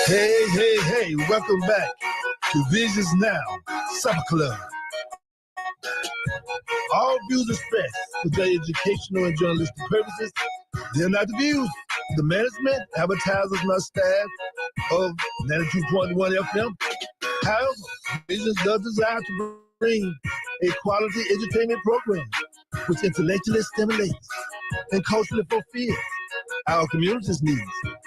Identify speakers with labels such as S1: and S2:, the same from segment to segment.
S1: Hey, welcome back to Visions Now Supper Club. All views expressed for their educational and journalistic purposes, they're not the views of the management, advertisers, and staff of 92.1 FM. However, Visions does desire to bring a quality entertainment program which intellectually stimulates and culturally fulfills our community's needs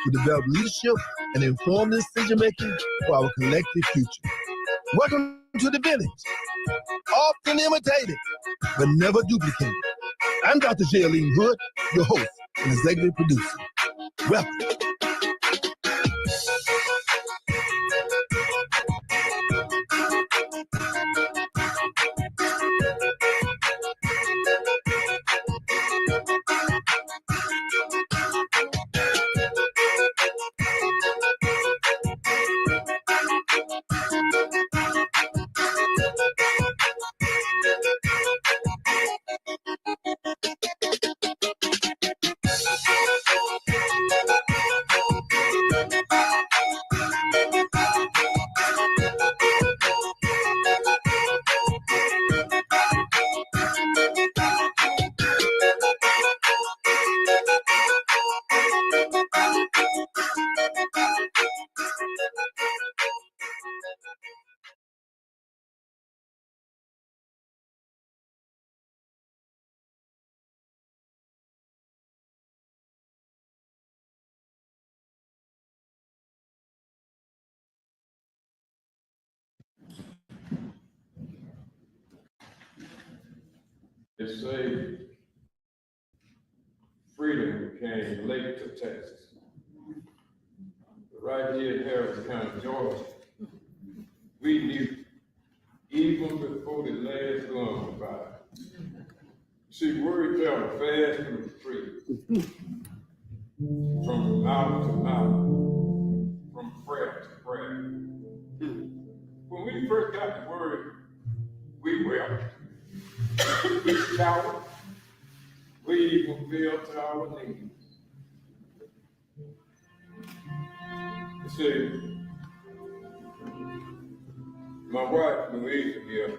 S1: to develop leadership and inform decision-making for our collective future. Welcome to the village, often imitated, but never duplicated. I'm Dr. Jaylene Hood, your host and executive producer. Welcome.
S2: They say freedom came late to Texas. But right here in Harris County, Georgia, we knew even before the last gun was fired. See, word traveled fast through the street, from mouth to mouth, from prayer to prayer. When we first got the word, we wept. We shouted. We even fell to our knees. You see, my wife, Louisa here,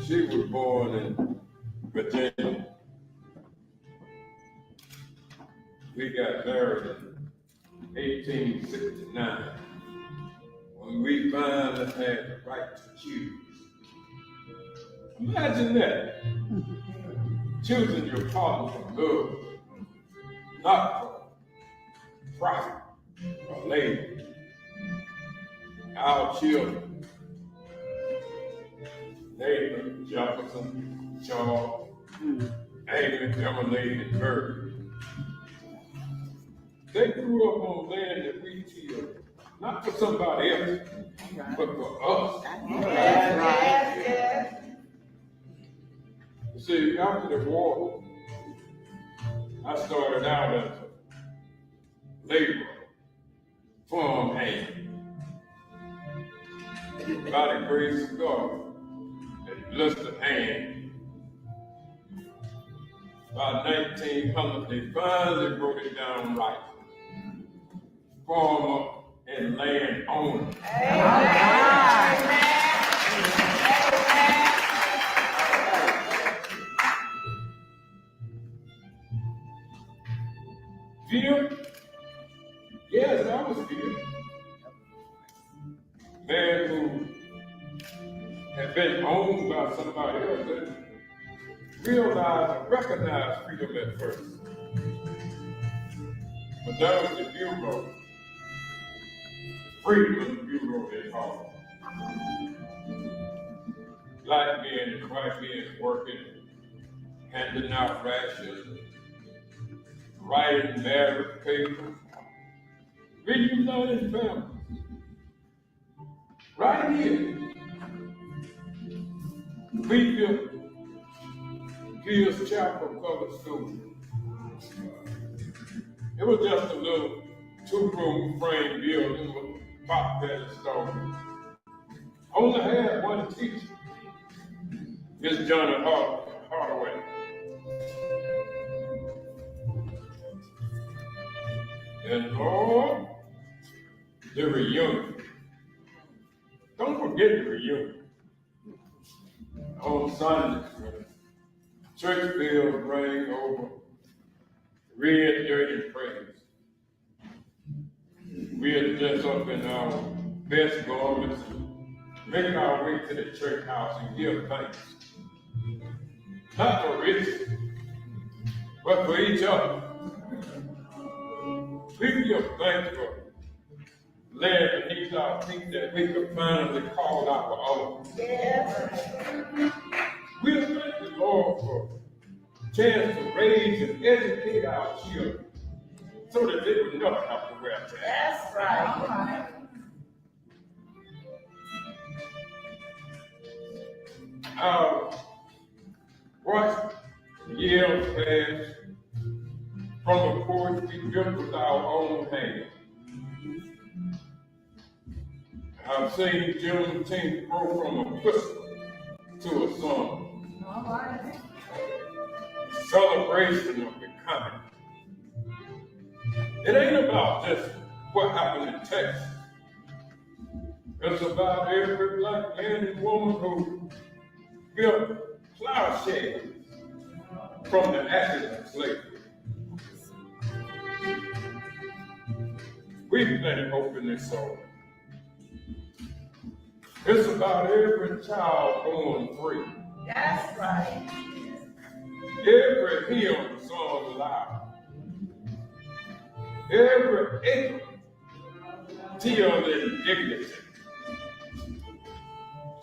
S2: she was born in Virginia. We got married in 1869, when we finally had the right to choose. Imagine that. Choosing your partner for love, not for profit or labor. Our children, Nathan, Jefferson, Charles, Amy, Emily, and Bird. They grew up on land that we tilled, not for somebody else, but for us.
S3: Yes.
S2: You see, after the war, I started out as a laborer, farm hand. By the grace of God, and blessed hand. By 1900, they finally broke it down right. Farmer and land owner.
S3: Amen.
S2: Fear? Yes, I was fear. Man who had been owned by somebody else didn't realize and recognize freedom at first. But that was the Bureau. Freedom Bureau, they call it. Black men and white men working, handing out rations, writing marriage papers, reuniting families. Right here, we built Gills Chapel Public School. It was just a little two-room frame building with pop belly stone. Only had one teacher, Miss Johnny Hardaway. And Lord, the reunion. Don't forget the reunion. On Sundays, when church bells ring over red, dirty praise, we'll dress up in our best garments and make our way to the church house and give thanks. Not for riches, but for each other. We give thanks for land beneath our feet that we could finally call our own.
S3: Yes.
S2: We thank the Lord for a chance to raise and educate our children so that they would never have to wear tags.
S3: That's right.
S2: Watch years pass from the course we built with our own hands. I've seen Juneteenth grow from a whisper to a song.
S3: All right.
S2: Celebration of becoming. It ain't about just what happened in Texas. It's about every black man and woman who built plowshares from the ashes of slavery. We plenty hope in this soul. It's about every child born free.
S3: That's right.
S2: Every hymn sung loud. Every acre tilled in dignity.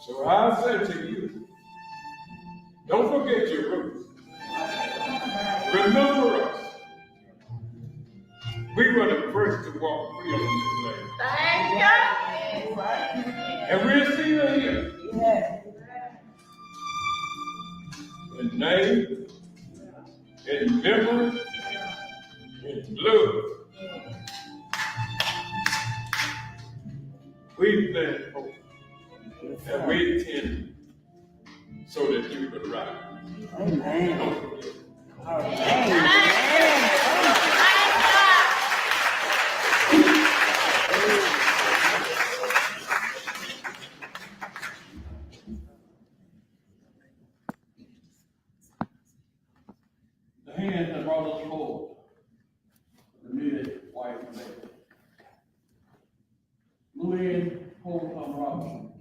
S2: So I say to you, don't forget your roots. Remember us. We were the first to walk free on this land.
S3: Thank you.
S2: And we're still here.
S3: Yes.
S2: In name, in memory, in blood. We plant hope. And we tend so that you could rise.
S4: Amen.
S2: Don't forget.
S5: The hands that brought us forward, the needed wife and baby. Louis Holcomb Robinson,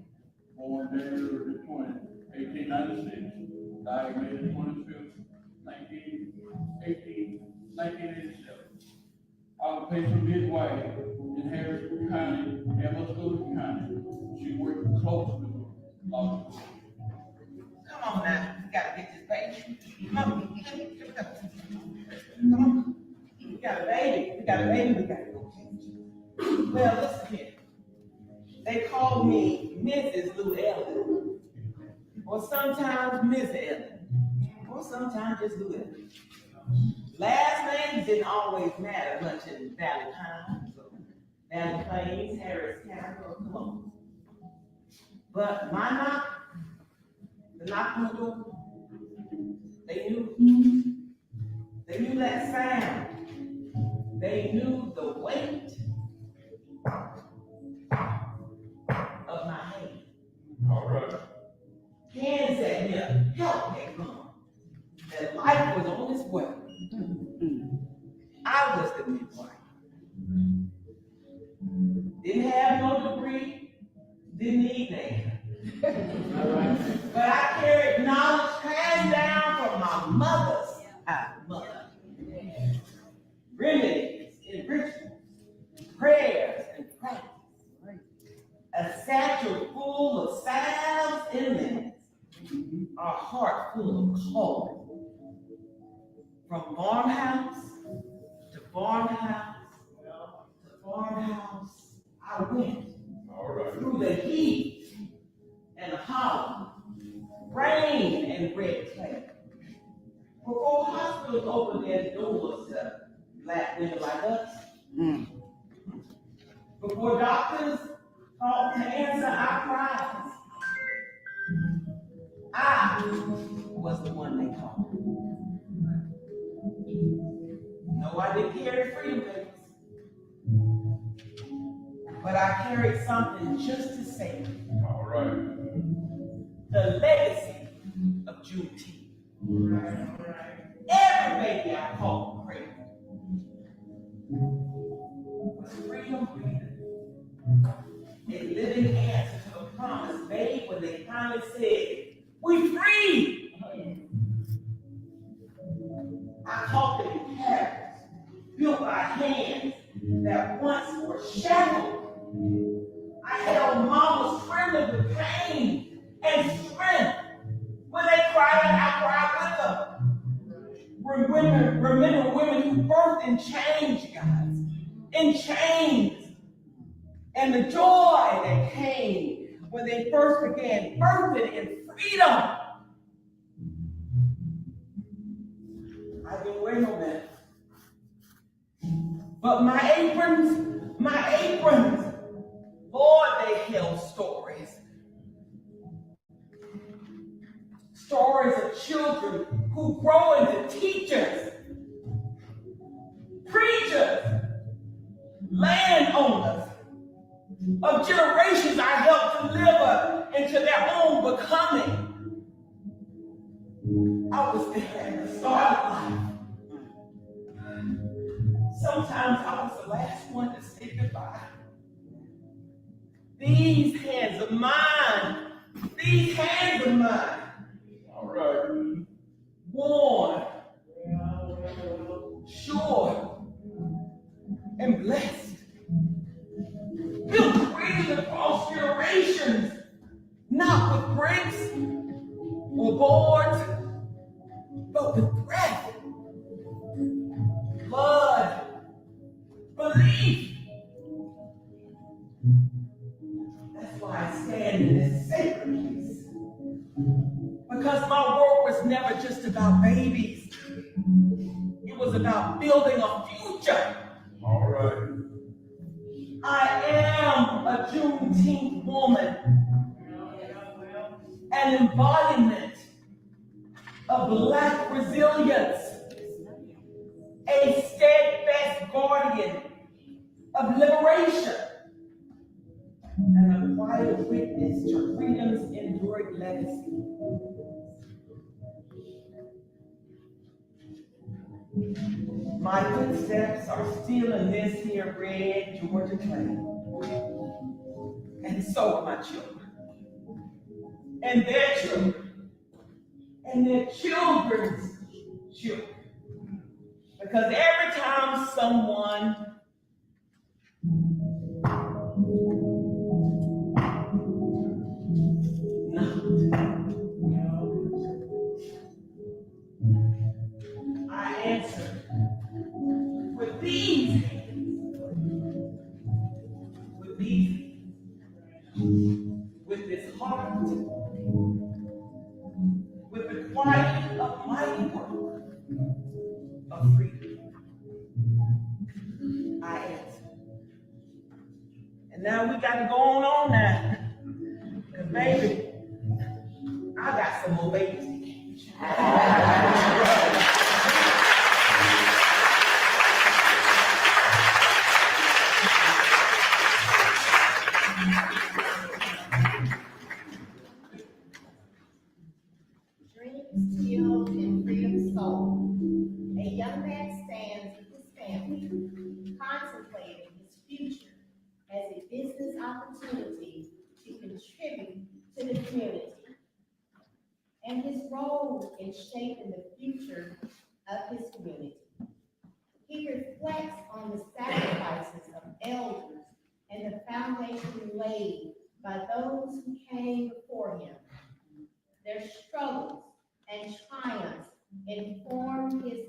S5: born January 20, 1896, died May 25th, 1987. Occupation midwife in Harrison County, Emmitsburg County. She worked closely with Lord.
S3: Come on now. You gotta get this baby. Come on. Come on. We got a baby. We got a baby. We gotta go. Well, listen here. They call me Mrs. Lou Ellen. Or sometimes Miss Ellen. Or sometimes just Lou Ellen. Last names didn't always matter much in Valley Pines, or Valley Plains, Harris County, or Columbus. But my knock, the knock on the door, they knew that sound. They knew the weight of my hand.
S2: All right.
S3: Hand said, "Here, help me, come." That life was on its way. I was the midwife. Didn't have no degree, didn't need that. But I carried knowledge passed down from my mother's mother. Remedies, enrichments, prayers, and practice. A satchel full of salves and minutes. A heart full of coal. From farmhouse to farmhouse to farmhouse, I went.
S2: All right.
S3: Through the heat and hollow, rain and red clay. Before hospitals opened their doors to black women like us. Before doctors thought to answer our cries. I was the one they called. No, I didn't carry freedom papers. but I carried something just to say
S2: All right.
S3: the legacy of Juneteenth. Every baby I called cradle was freedom breathing, a living answer to the promise made when they finally said, "We free." I taught them characters built by hands that once were shackled. I held mamas trembling with pain and strength. When they cried, I cried with them. Remember women who birthed in chains, guys, in chains. And the joy that came when they first began birthing in freedom. I've been waiting on that. But my aprons, Lord, they held stories. Stories of children who grow into teachers, preachers, landowners, of generations I helped deliver into their own becoming. I was there at the start of life. Sometimes I was the last one to say goodbye. These hands of mine,
S2: All right.
S3: worn, sure, and blessed, built bridges across generations, not with bricks or boards, but with breath, blood, belief. That's why I stand in this sacred place. Because my work was never just about babies. It was about building a future.
S2: All right.
S3: I am a Juneteenth woman, an embodiment of Black resilience, a steadfast guardian of liberation, and a quiet witness to freedom's enduring legacy. My footsteps are still in this here red Georgia clay. And so are my children. And their children. And their children's children. Because every time someone I answer with these hands, with this heart, with the quiet of mighty work of freedom. I answer. And now we got to go on now. Because baby, I got some more babies to catch.
S4: Dreams killed in freedom's soul. A young man stands with his family, contemplating his future as a business opportunity to contribute to the community, and his role in shaping the future of his community. He reflects on the sacrifices of elders and the foundation laid by those who came before him. Their struggles and triumphs inform his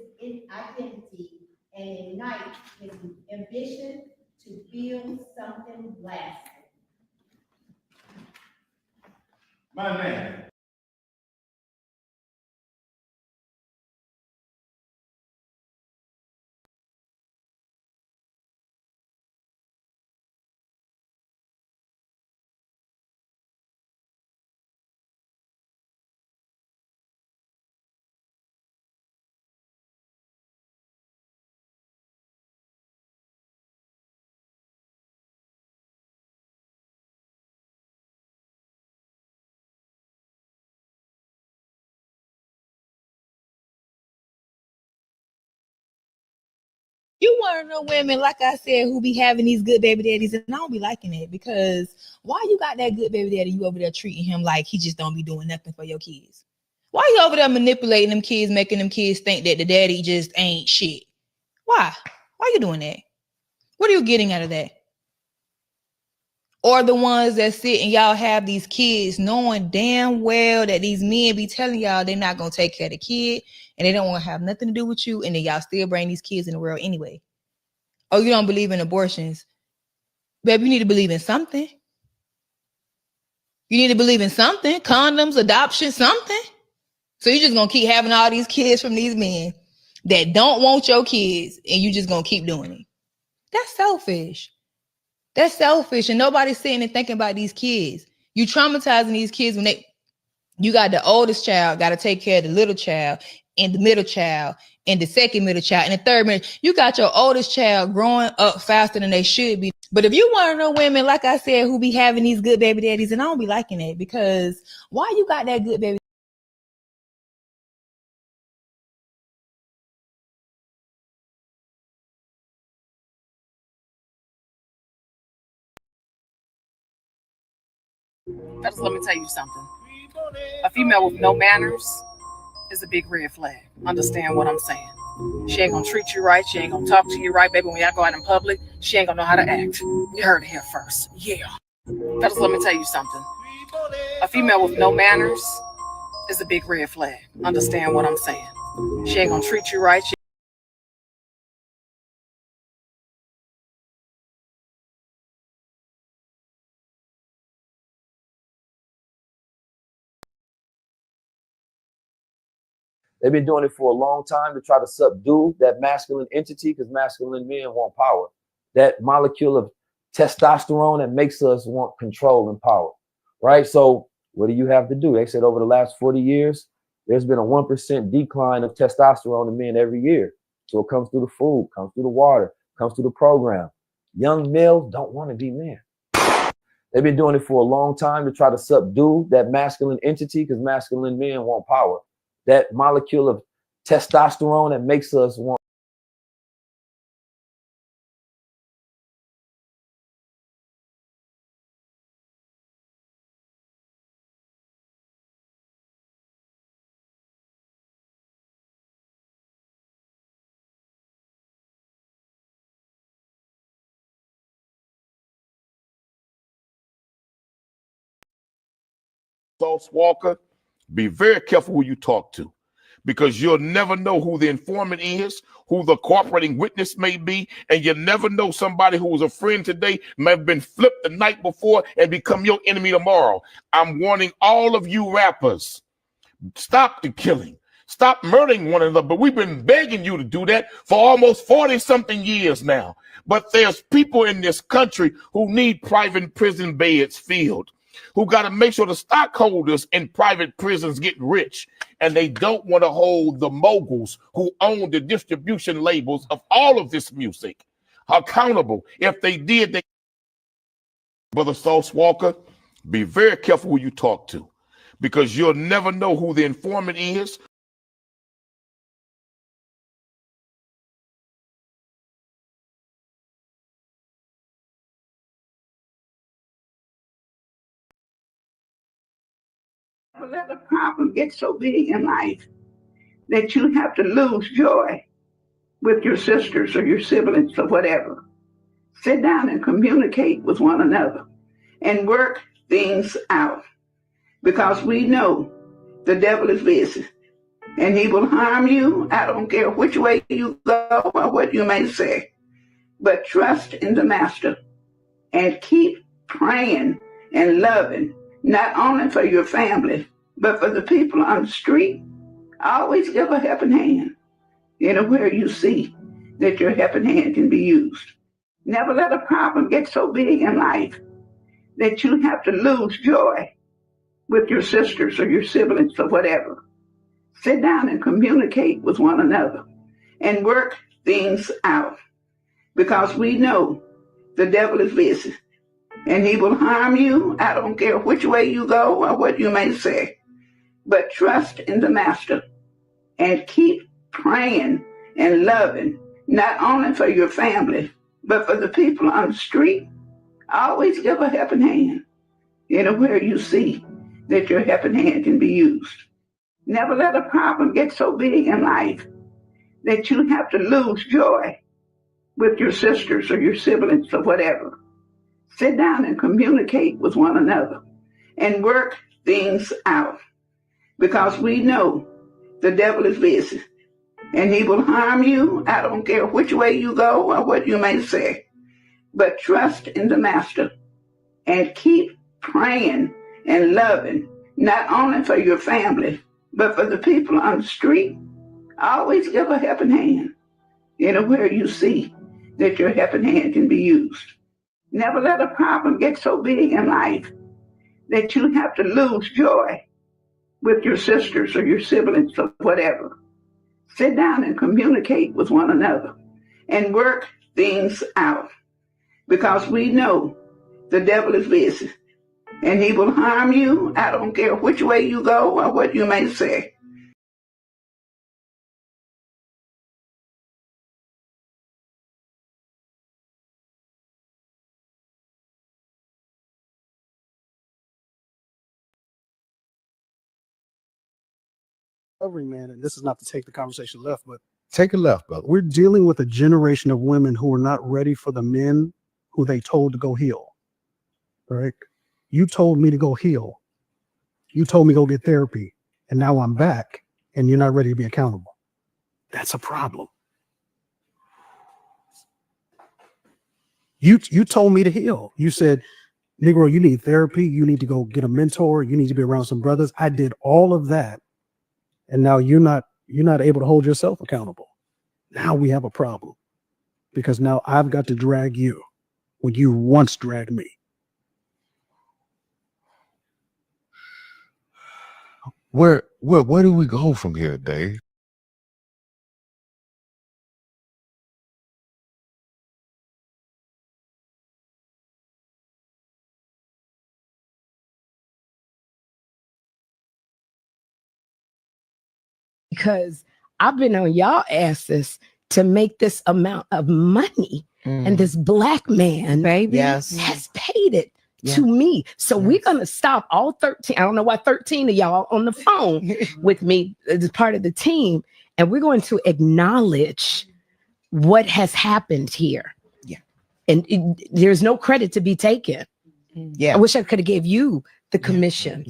S4: identity and ignite his ambition to build something lasting.
S2: My name.
S6: want to know women, like I said, who be having these good baby daddies, and I don't be liking it, because why you got that good baby daddy, you over there treating him like he just don't be doing nothing for your kids? Why you over there manipulating them kids, making them kids think that the daddy just ain't shit? Why? Why you doing that? What are you getting out of that? Or the ones that sit and y'all have these kids knowing damn well that these men be telling y'all they're not going to take care of the kid and they don't want to have nothing to do with you, and then y'all still bring these kids in the world anyway. Oh, you don't believe in abortions? Baby, you need to believe in something. You need to believe in something. Condoms, adoption, something. So you just going to keep having all these kids from these men that don't want your kids, and you just going to keep doing it. That's selfish. That's selfish, and nobody's sitting and thinking about these kids. You traumatizing these kids when you got the oldest child, got to take care of the little child, and the middle child, and the second middle child, and the third middle. You got your oldest child growing up faster than they should be. But if you want to know women, like I said, who be having these good baby daddies, and I don't be liking it, because why you got that good baby?
S7: Just let me tell you something. A female with no manners is a big red flag. Understand what I'm saying? She ain't gonna treat you right. She ain't gonna talk to you right, baby. When y'all go out in public, she ain't gonna know how to act. You heard it here first. Yeah. Just let me tell you something. A female with no manners is a big red flag. Understand what I'm saying? She ain't gonna treat you right.
S8: They've been doing it for a long time to try to subdue that masculine entity, because masculine men want power. That molecule of testosterone that makes us want control and power, right? So what do you have to do? They said over the last 40 years, there's been a 1% decline of testosterone in men every year. So it comes through the food, comes through the water, comes through the program. Young males don't want to be men. They've been doing it for a long time to try to subdue that masculine entity, because masculine men want power. That molecule of testosterone that makes us want.
S9: Sauce Walker, be very careful who you talk to, because you'll never know who the informant is, who the cooperating witness may be, and you never know, somebody who was a friend today may have been flipped the night before and become your enemy tomorrow. I'm warning all of you rappers, stop the killing. Stop murdering one another. But we've been begging you to do that for almost 40-something years now. But there's people in this country who need private prison beds filled, who got to make sure the stockholders in private prisons get rich. And they don't want to hold the moguls who own the distribution labels of all of this music accountable. If they did, they... Brother Sauce Walker, be very careful who you talk to, because you'll never know who the informant is.
S10: But let the problem get so big in life that you have to lose joy with your sisters or your siblings or whatever. Sit down and communicate with one another and work things out, because we know the devil is busy and he will harm you. I don't care which way you go or what you may say, but trust in the Master and keep praying and loving, not only for your family, but for the people on the street. Always give a helping hand anywhere you see that your helping hand can be used. Never let a problem get so big in life that you have to lose joy with your sisters or your siblings or whatever. Sit down and communicate with one another and work things out, because we know the devil is busy and he will harm you. I don't care which way you go or what you may say, but trust in the Master and keep praying and loving, not only for your family, but for the people on the street. Always give a helping hand anywhere you see that your helping hand can be used. Never let a problem get so big in life that you have to lose joy with your sisters or your siblings or whatever. Sit down and communicate with one another and work things out, because we know the devil is busy and he will harm you. I don't care which way you go or what you may say, but trust in the Master and keep praying and loving, not only for your family, but for the people on the street. Always give a helping hand anywhere you see that your helping hand can be used. Never let a problem get so big in life that you have to lose joy with your sisters or your siblings or whatever. Sit down and communicate with one another and work things out, because we know the devil is busy and he will harm you. I don't care which way you go or what you may say.
S11: Man, and this is not to take the conversation left, but take it left, brother. We're dealing with a generation of women who are not ready for the men who they told to go heal. Right? You told me to go heal. You told me to go get therapy, and now I'm back, and you're not ready to be accountable. That's a problem. You told me to heal. You said, Negro, you need therapy. You need to go get a mentor. You need to be around some brothers. I did all of that. And now you're not able to hold yourself accountable. Now we have a problem, because now I've got to drag you when you once dragged me.
S12: Where do we go from here, Dave?
S13: Because I've been on y'all asses to make this amount of money, and this black man, baby, has paid it to me. So we're gonna stop all 13. I don't know why 13 of y'all on the phone with me as part of the team, and we're going to acknowledge what has happened here. And there's no credit to be taken. I wish I could have gave you the commission.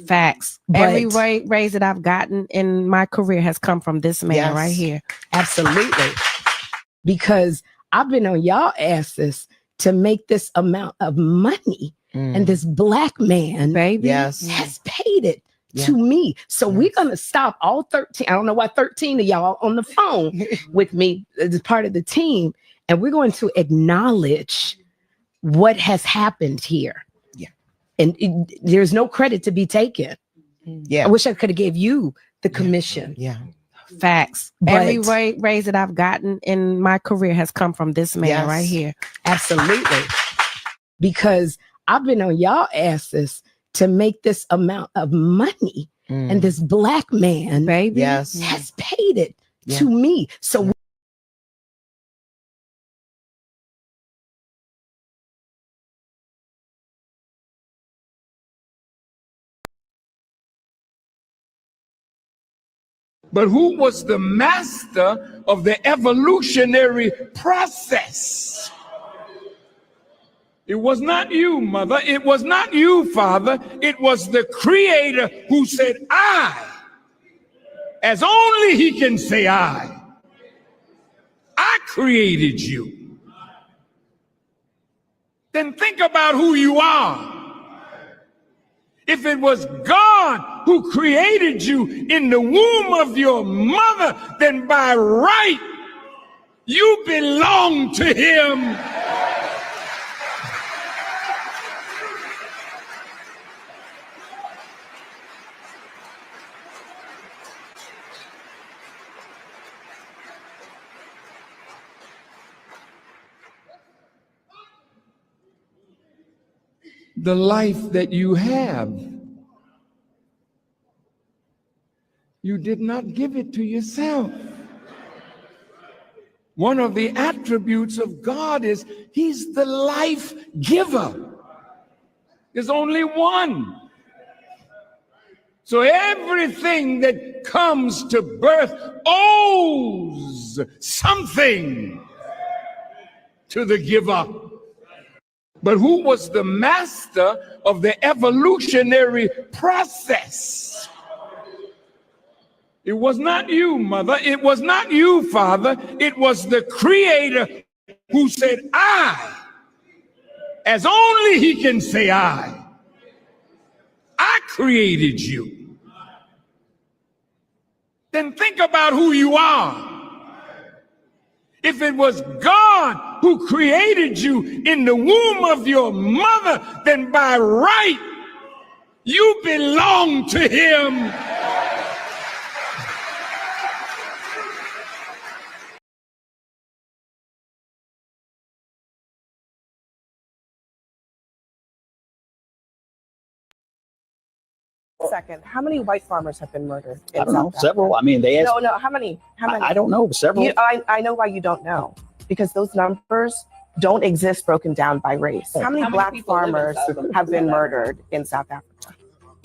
S14: Facts. Every raise that I've gotten in my career has come from this man right here.
S13: Absolutely. Because I've been on y'all asses to make this amount of money, and this black man, baby, has paid it to me. So we're gonna stop all 13. I don't know why 13 of y'all on the phone with me as part of the team, and we're going to acknowledge what has happened here. And there's no credit to be taken. I wish I could have gave you the commission.
S14: Facts. Every raise that I've gotten in my career has come from this man right here.
S13: Absolutely. Because I've been on y'all asses to make this amount of money, and this black man, baby, has paid it to me. So
S15: but who was the master of the evolutionary process? It was not you, mother. It was not you, father. It was the creator who said, I, as only he can say I created you. Then think about who you are. If it was God who created you in the womb of your mother, then by right, you belong to him. The life that you have, you did not give it to yourself. One of the attributes of God is he's the life giver. There's only one. So everything that comes to birth owes something to the giver. But who was the master of the evolutionary process? It was not you, mother. It was not you, father. It was the creator who said, I, as only he can say I created you. Then think about who you are. If it was God who created you in the womb of your mother, then by right, you belong to him.
S16: Second, how many white farmers have been murdered?
S17: I don't know, several. I mean, they asked.
S16: No, how many?
S17: I don't know, several.
S16: I know why you don't know, because those numbers don't exist broken down by race. How many black farmers have been murdered in South Africa?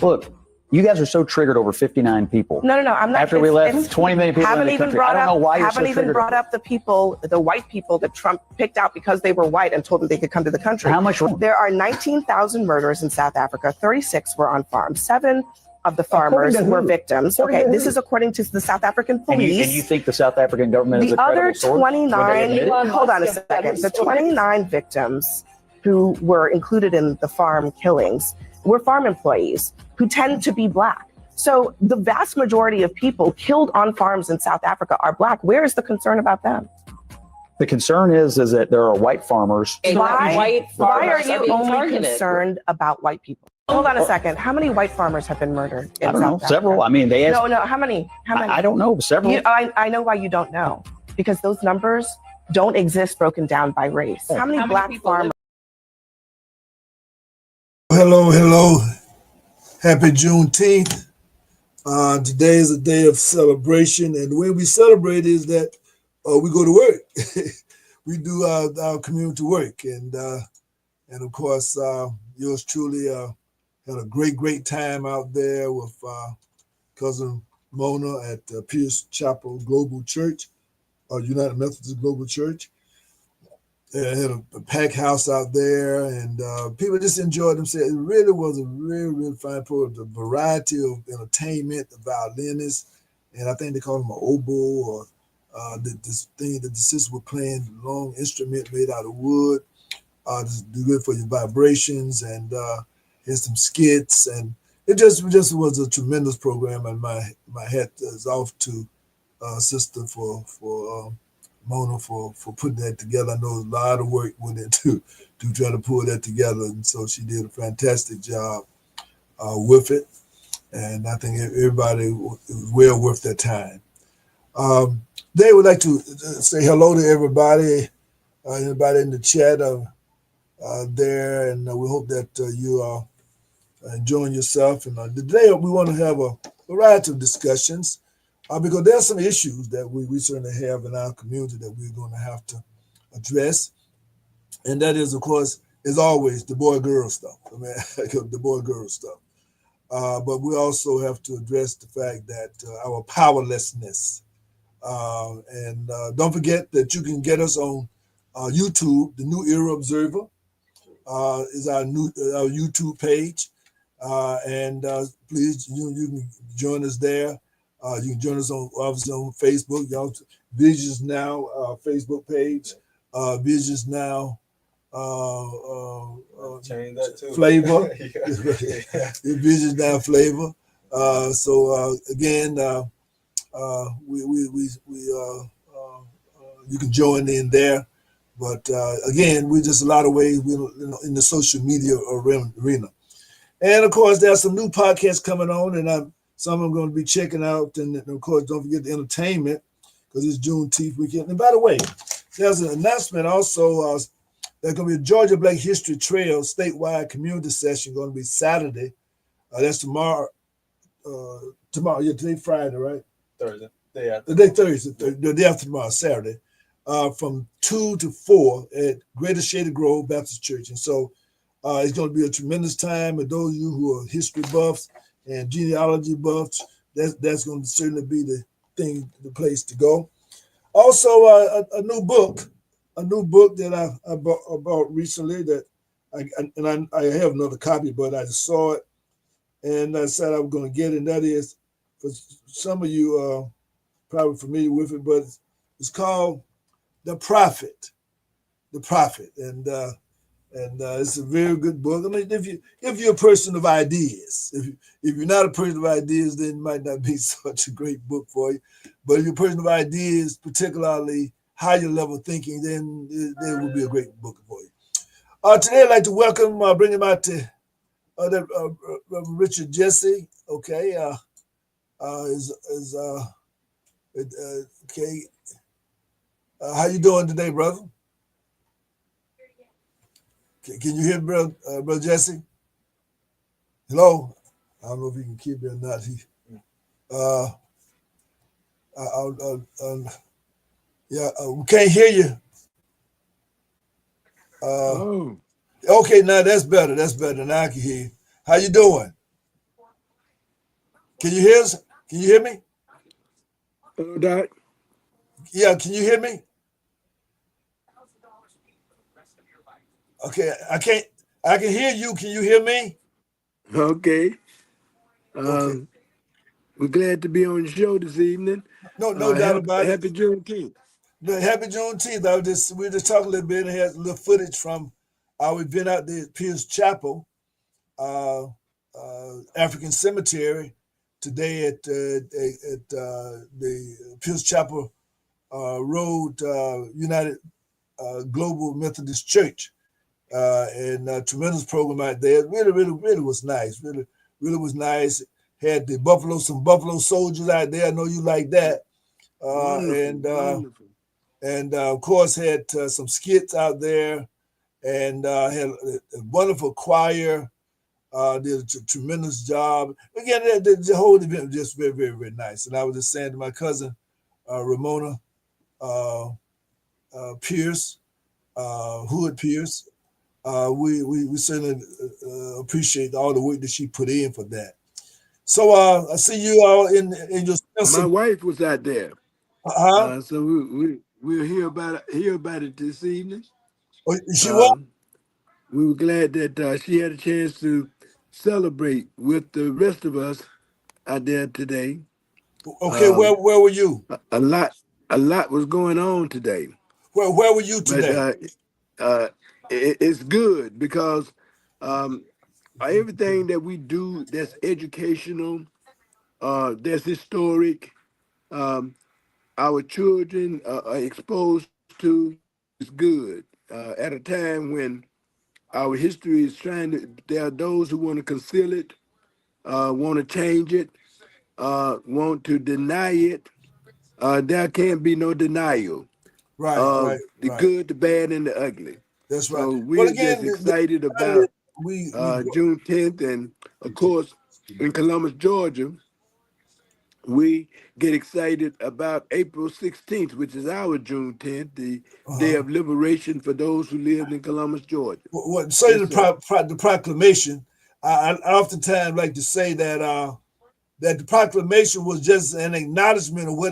S17: Look, you guys are so triggered over 59 people.
S16: No, I'm not.
S17: After we left, 20 million people in the country. I don't know why you're so triggered.
S16: Haven't even brought up the people, the white people that Trump picked out because they were white and told them they could come to the country.
S17: How much?
S16: There are 19,000 murders in South Africa. 36 were on farms. 7 of the farmers were victims. Okay, this is according to the South African police.
S17: And you think the South African government is a
S16: the other
S17: credible source?
S16: 29, hold on a second. The 29 victims who were included in the farm killings were farm employees who tend to be black. So the vast majority of people killed on farms in South Africa are black. Where is the concern about them?
S17: The concern is that there are white farmers.
S16: Why are you only concerned about white people? Hold on a second. How many white farmers have been murdered in
S17: I don't
S16: South
S17: know,
S16: Africa?
S17: several. I mean, they asked.
S16: No, how many?
S17: I don't know, several.
S16: I know why you don't know, because those numbers don't exist broken down by race. How many black farmers?
S1: Hello. Happy Juneteenth. Today is a day of celebration, and the way we celebrate is that we go to work. We do our community work, and of course, yours truly had a great time out there with cousin Mona at Pierce Chapel Global Church, or United Methodist Global Church. They had a packed house out there, and people just enjoyed themselves. It really was a really fine program. The variety of entertainment, the violinists, and I think they call them an oboe, or this thing that the sisters were playing, long instrument made out of wood. Just do good for your vibrations, and here's some skits, and it just was a tremendous program. And my hat is off to sister for Mona for putting that together. I know a lot of work went into try to pull that together, and so she did a fantastic job with it. And I think everybody was well worth their time. They would like to say hello to everybody, anybody in the chat there, and we hope that you are enjoying yourself. And today we want to have a variety of discussions because there are some issues that we certainly have in our community that we're going to have to address. And that is, of course, as always, the boy-girl stuff. I mean, the boy-girl stuff. But we also have to address the fact that our powerlessness. And don't forget that you can get us on YouTube. The New Era Observer is our YouTube page. And please, you can join us there. You can join us obviously on Facebook. Y'all, Visions Now Facebook page. Visions Now
S18: change that too.
S1: Flavor. Visions Now Flavor. So again, you can join in there. But again, we're just a lot of ways in the social media arena. And of course, there's some new podcasts coming on, and some I'm going to be checking out. And of course, don't forget the entertainment, because it's Juneteenth weekend. And by the way, there's an announcement also. There's going to be a Georgia Black History Trail statewide community session going to be Saturday. That's tomorrow. Today Friday, right?
S18: Thursday. Day after.
S1: The day Thursday. The day after tomorrow, Saturday. from 2 to 4 at Greater Shady Grove Baptist Church. And so it's going to be a tremendous time. And those of you who are history buffs and genealogy buffs, that's going to certainly be the place to go. Also, a new book that I bought recently that I have another copy, but I just saw it and I said I was going to get it. And that is, for some of you probably familiar with it, but it's called The Prophet. The Prophet, and it's a very good book. I mean, if you're a person of ideas, if you're not a person of ideas, then it might not be such a great book for you. But if you're a person of ideas, particularly higher level thinking, then it will be a great book for you. Today, I'd like to welcome, bring him out to Richard Jesse. Okay, okay. How you doing today, brother? Can you hear me, brother Jesse? Hello? I don't know if you can keep me or not. We can't hear you. Okay, now that's better. That's better. Now I can hear you. How you doing? Can you hear us? Can you hear me?
S18: Hello, Doc.
S1: Yeah, can you hear me? Okay, I can hear you. Can you hear me?
S18: Okay.
S1: Okay.
S18: We're glad to be on the show this evening.
S1: No doubt about
S18: Happy
S1: it.
S18: Juneteenth.
S1: Happy Juneteenth. We were just talking a little bit and had a little footage from we've been out there at Pierce Chapel, African Cemetery, today at the Pierce Chapel Road United Global Methodist Church. And a tremendous program out there. Really was nice. Really was nice. Had some Buffalo Soldiers out there. I know you like that.
S18: Wonderful.
S1: And of course had some skits out there, and had a wonderful choir. Did a tremendous job. Again, the whole event was just very nice. And I was just saying to my cousin Ramona Pierce, Hood Pierce. We certainly appreciate all the work that she put in for that. So I see you all in your Spencer.
S18: My wife was out there. So we'll hear about it this evening.
S1: Oh, she was?
S18: We were glad that she had a chance to celebrate with the rest of us out there today.
S1: Okay, where were you?
S18: A lot was going on today.
S1: Where were you today?
S18: But, it's good because everything that we do that's educational, that's historic, our children are exposed to is good. At a time when our history is there are those who want to conceal it, want to change it, want to deny it. There can't be no denial.
S1: Right.
S18: The good, the bad, and the ugly.
S1: That's right.
S18: So we're just excited about Juneteenth, and of course, in Columbus, Georgia, we get excited about April 16th, which is our Juneteenth, the Day of Liberation for those who lived in Columbus, Georgia.
S1: The proclamation, I oftentimes like to say that the proclamation was just an acknowledgement of what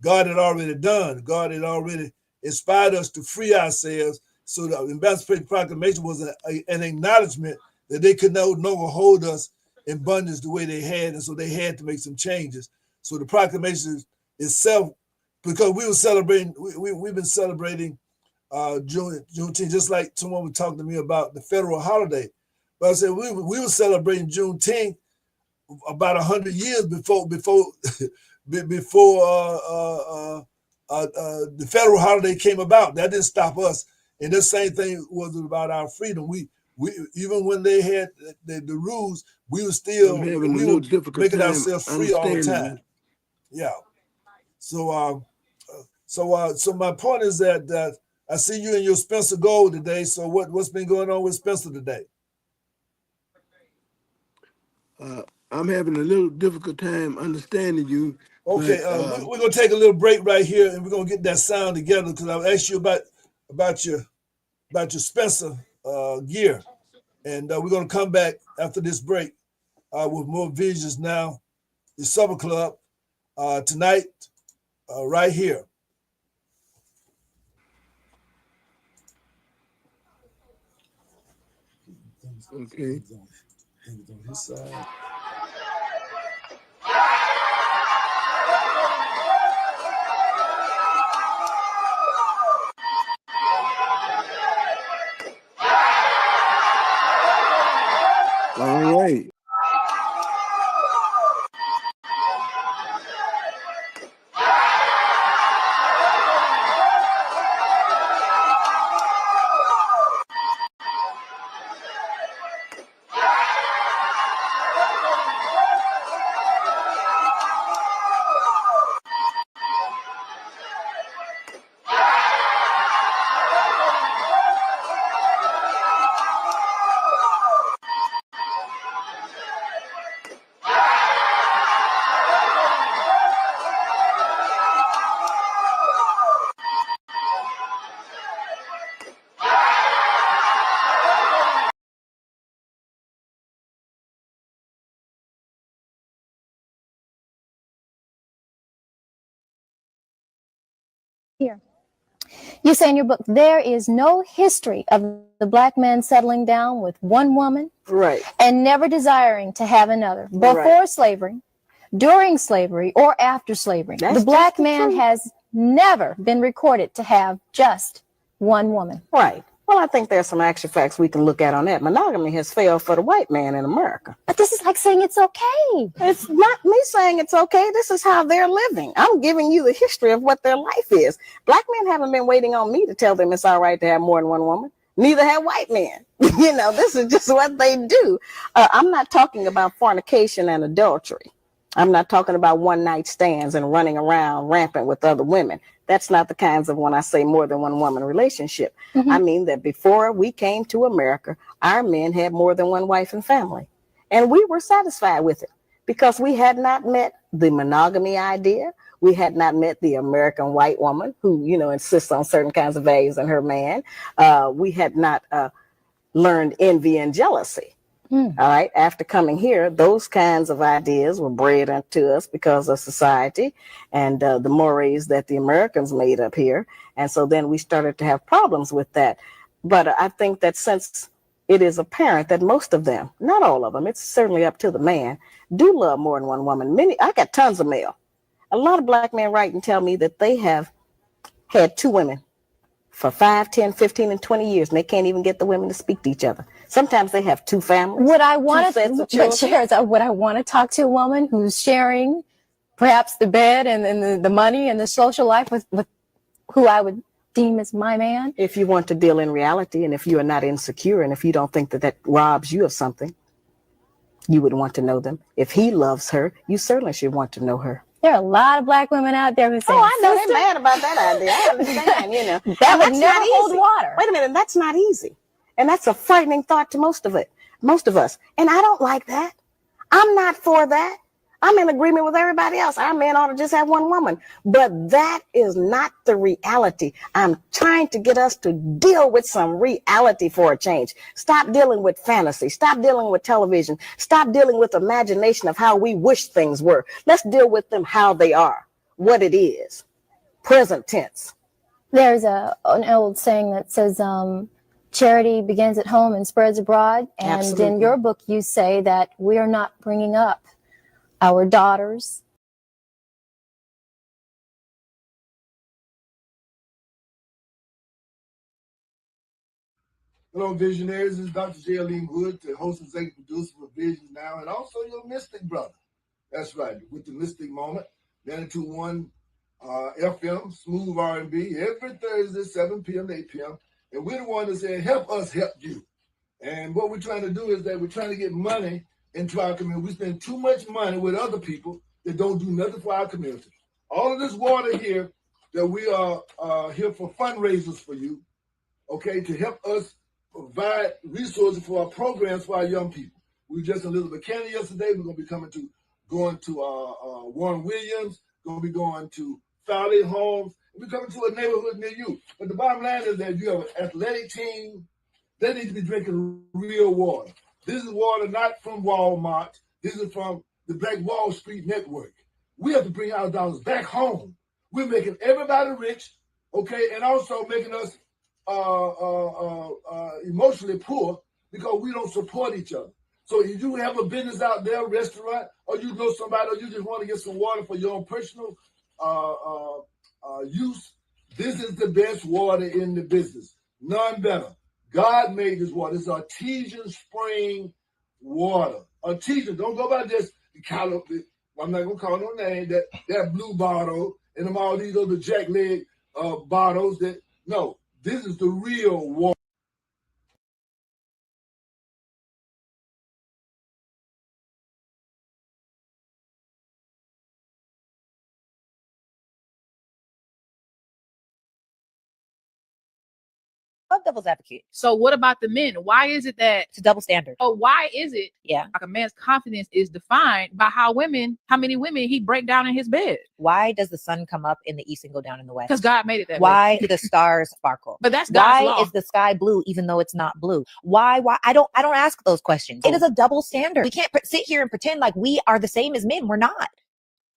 S1: God had already done. God had already inspired us to free ourselves. So the Emancipation Proclamation was an acknowledgement that they could no longer hold us in bondage the way they had, and so they had to make some changes. So the proclamation itself, because we were celebrating, we've been celebrating Juneteenth, just like someone was talking to me about the federal holiday. But I said we were celebrating Juneteenth about 100 years before the federal holiday came about. That didn't stop us. And the same thing was about our freedom. We even when they had the rules, we were still making ourselves free all the time. Yeah. So my point is that I see you in your Spencer Gold today. So what's been going on with Spencer today?
S18: I'm having a little difficult time understanding you.
S1: Okay,
S18: but,
S1: we're gonna take a little break right here, and we're gonna get that sound together because I'll ask you about your Spencer gear, and we're gonna come back after this break with more visions. Now, the Supper Club tonight, right here.
S18: Okay.
S1: On his side.
S18: All right.
S19: Here. You say in your book, there is no history of the black man settling down with one woman,
S16: right,
S19: and never desiring to have another. Before
S16: Right.
S19: slavery, during slavery, or after slavery,
S16: That's
S19: the black
S16: just the
S19: man
S16: truth.
S19: has never been recorded to have just one woman.
S16: Right. Well, I think there's some actual facts we can look at on that. Monogamy has failed for the white man in America.
S19: But this is like saying it's okay.
S16: It's not me saying it's okay. This is how they're living. I'm giving you the history of what their life is. Black men haven't been waiting on me to tell them it's all right to have more than one woman. Neither have white men. This is just what they do. I'm not talking about fornication and adultery. I'm not talking about one night stands and running around rampant with other women. That's not the kinds of, when I say more than one woman relationship.
S19: Mm-hmm.
S16: I mean that before we came to America, our men had more than one wife and family. And we were satisfied with it because we had not met the monogamy idea. We had not met the American white woman who, insists on certain kinds of values in her man. We had not learned envy and jealousy. All right. After coming here, those kinds of ideas were bred into us because of society and the mores that the Americans made up here. And so then we started to have problems with that. But I think that since it is apparent that most of them, not all of them, it's certainly up to the man, do love more than one woman. I got tons of mail. A lot of black men write and tell me that they have had two women for 5, 10, 15, and 20 years, and they can't even get the women to speak to each other. Sometimes they have two families.
S19: Would I want
S16: to
S19: talk to a woman who's sharing perhaps the bed and the money and the social life with who I would deem as my man?
S16: If you want to deal in reality, and if you are not insecure, and if you don't think that robs you of something, you would want to know them. If he loves her, you certainly should want to know her.
S19: There are a lot of black women out there who say,
S16: I know they're mad about that idea. I understand,
S19: That would never hold water.
S16: Wait a minute, that's not easy. And that's a frightening thought to most of us. And I don't like that. I'm not for that. I'm in agreement with everybody else. Our men ought to just have one woman. But that is not the reality. I'm trying to get us to deal with some reality for a change. Stop dealing with fantasy. Stop dealing with television. Stop dealing with imagination of how we wish things were. Let's deal with them how they are, what it is. Present tense.
S19: There's an old saying that says, charity begins at home and spreads abroad. And
S16: Absolutely.
S19: in your book, you say that we are not bringing up our daughters.
S1: Hello, visionaries. This is Dr. Jaylene Wood, the host and executive producer for Visions Now, and also your Mystic brother. That's right, with the Mystic Moment, 92.1 FM, Smooth R&B, every Thursday, 7 p.m. to 8 p.m. And we're the one that said, help us help you. And what we're trying to do is that we're trying to get money into our community. We spend too much money with other people that don't do nothing for our community. All of this water here, that we are here for fundraisers for you, okay, to help us provide resources for our programs for our young people. We were just in Elizabeth County yesterday. We're going to be going to Warren Williams. Going to be going to Fowley Homes. We're coming to a neighborhood near you. But the bottom line is that if you have an athletic team, they need to be drinking real water. This is water not from Walmart. This is from the Black Wall Street Network. We have to bring our dollars back home. We're making everybody rich, okay, and also making us emotionally poor because we don't support each other. So if you have a business out there, a restaurant, or you know somebody, or you just want to get some water for your own personal use, this is the best water in the business. None better. God made this water. It's artesian spring water. Artesian. Don't go by just I'm not gonna call no name. That blue bottle and them all these other jackleg bottles. No, this is the real water.
S20: Devil's advocate.
S7: So what about the men? Why is it that
S20: it's a double standard?
S7: Oh, why is it?
S20: Yeah.
S7: Like a man's confidence is defined by how many women he break down in his bed.
S20: Why does the sun come up in the east and go down in the west?
S7: Because God made it that way.
S20: Why do the stars sparkle?
S7: But that's God's law.
S20: Why is the sky blue even though it's not blue? Why? I don't ask those questions. It is a double standard. We can't sit here and pretend like we are the same as men. We're not.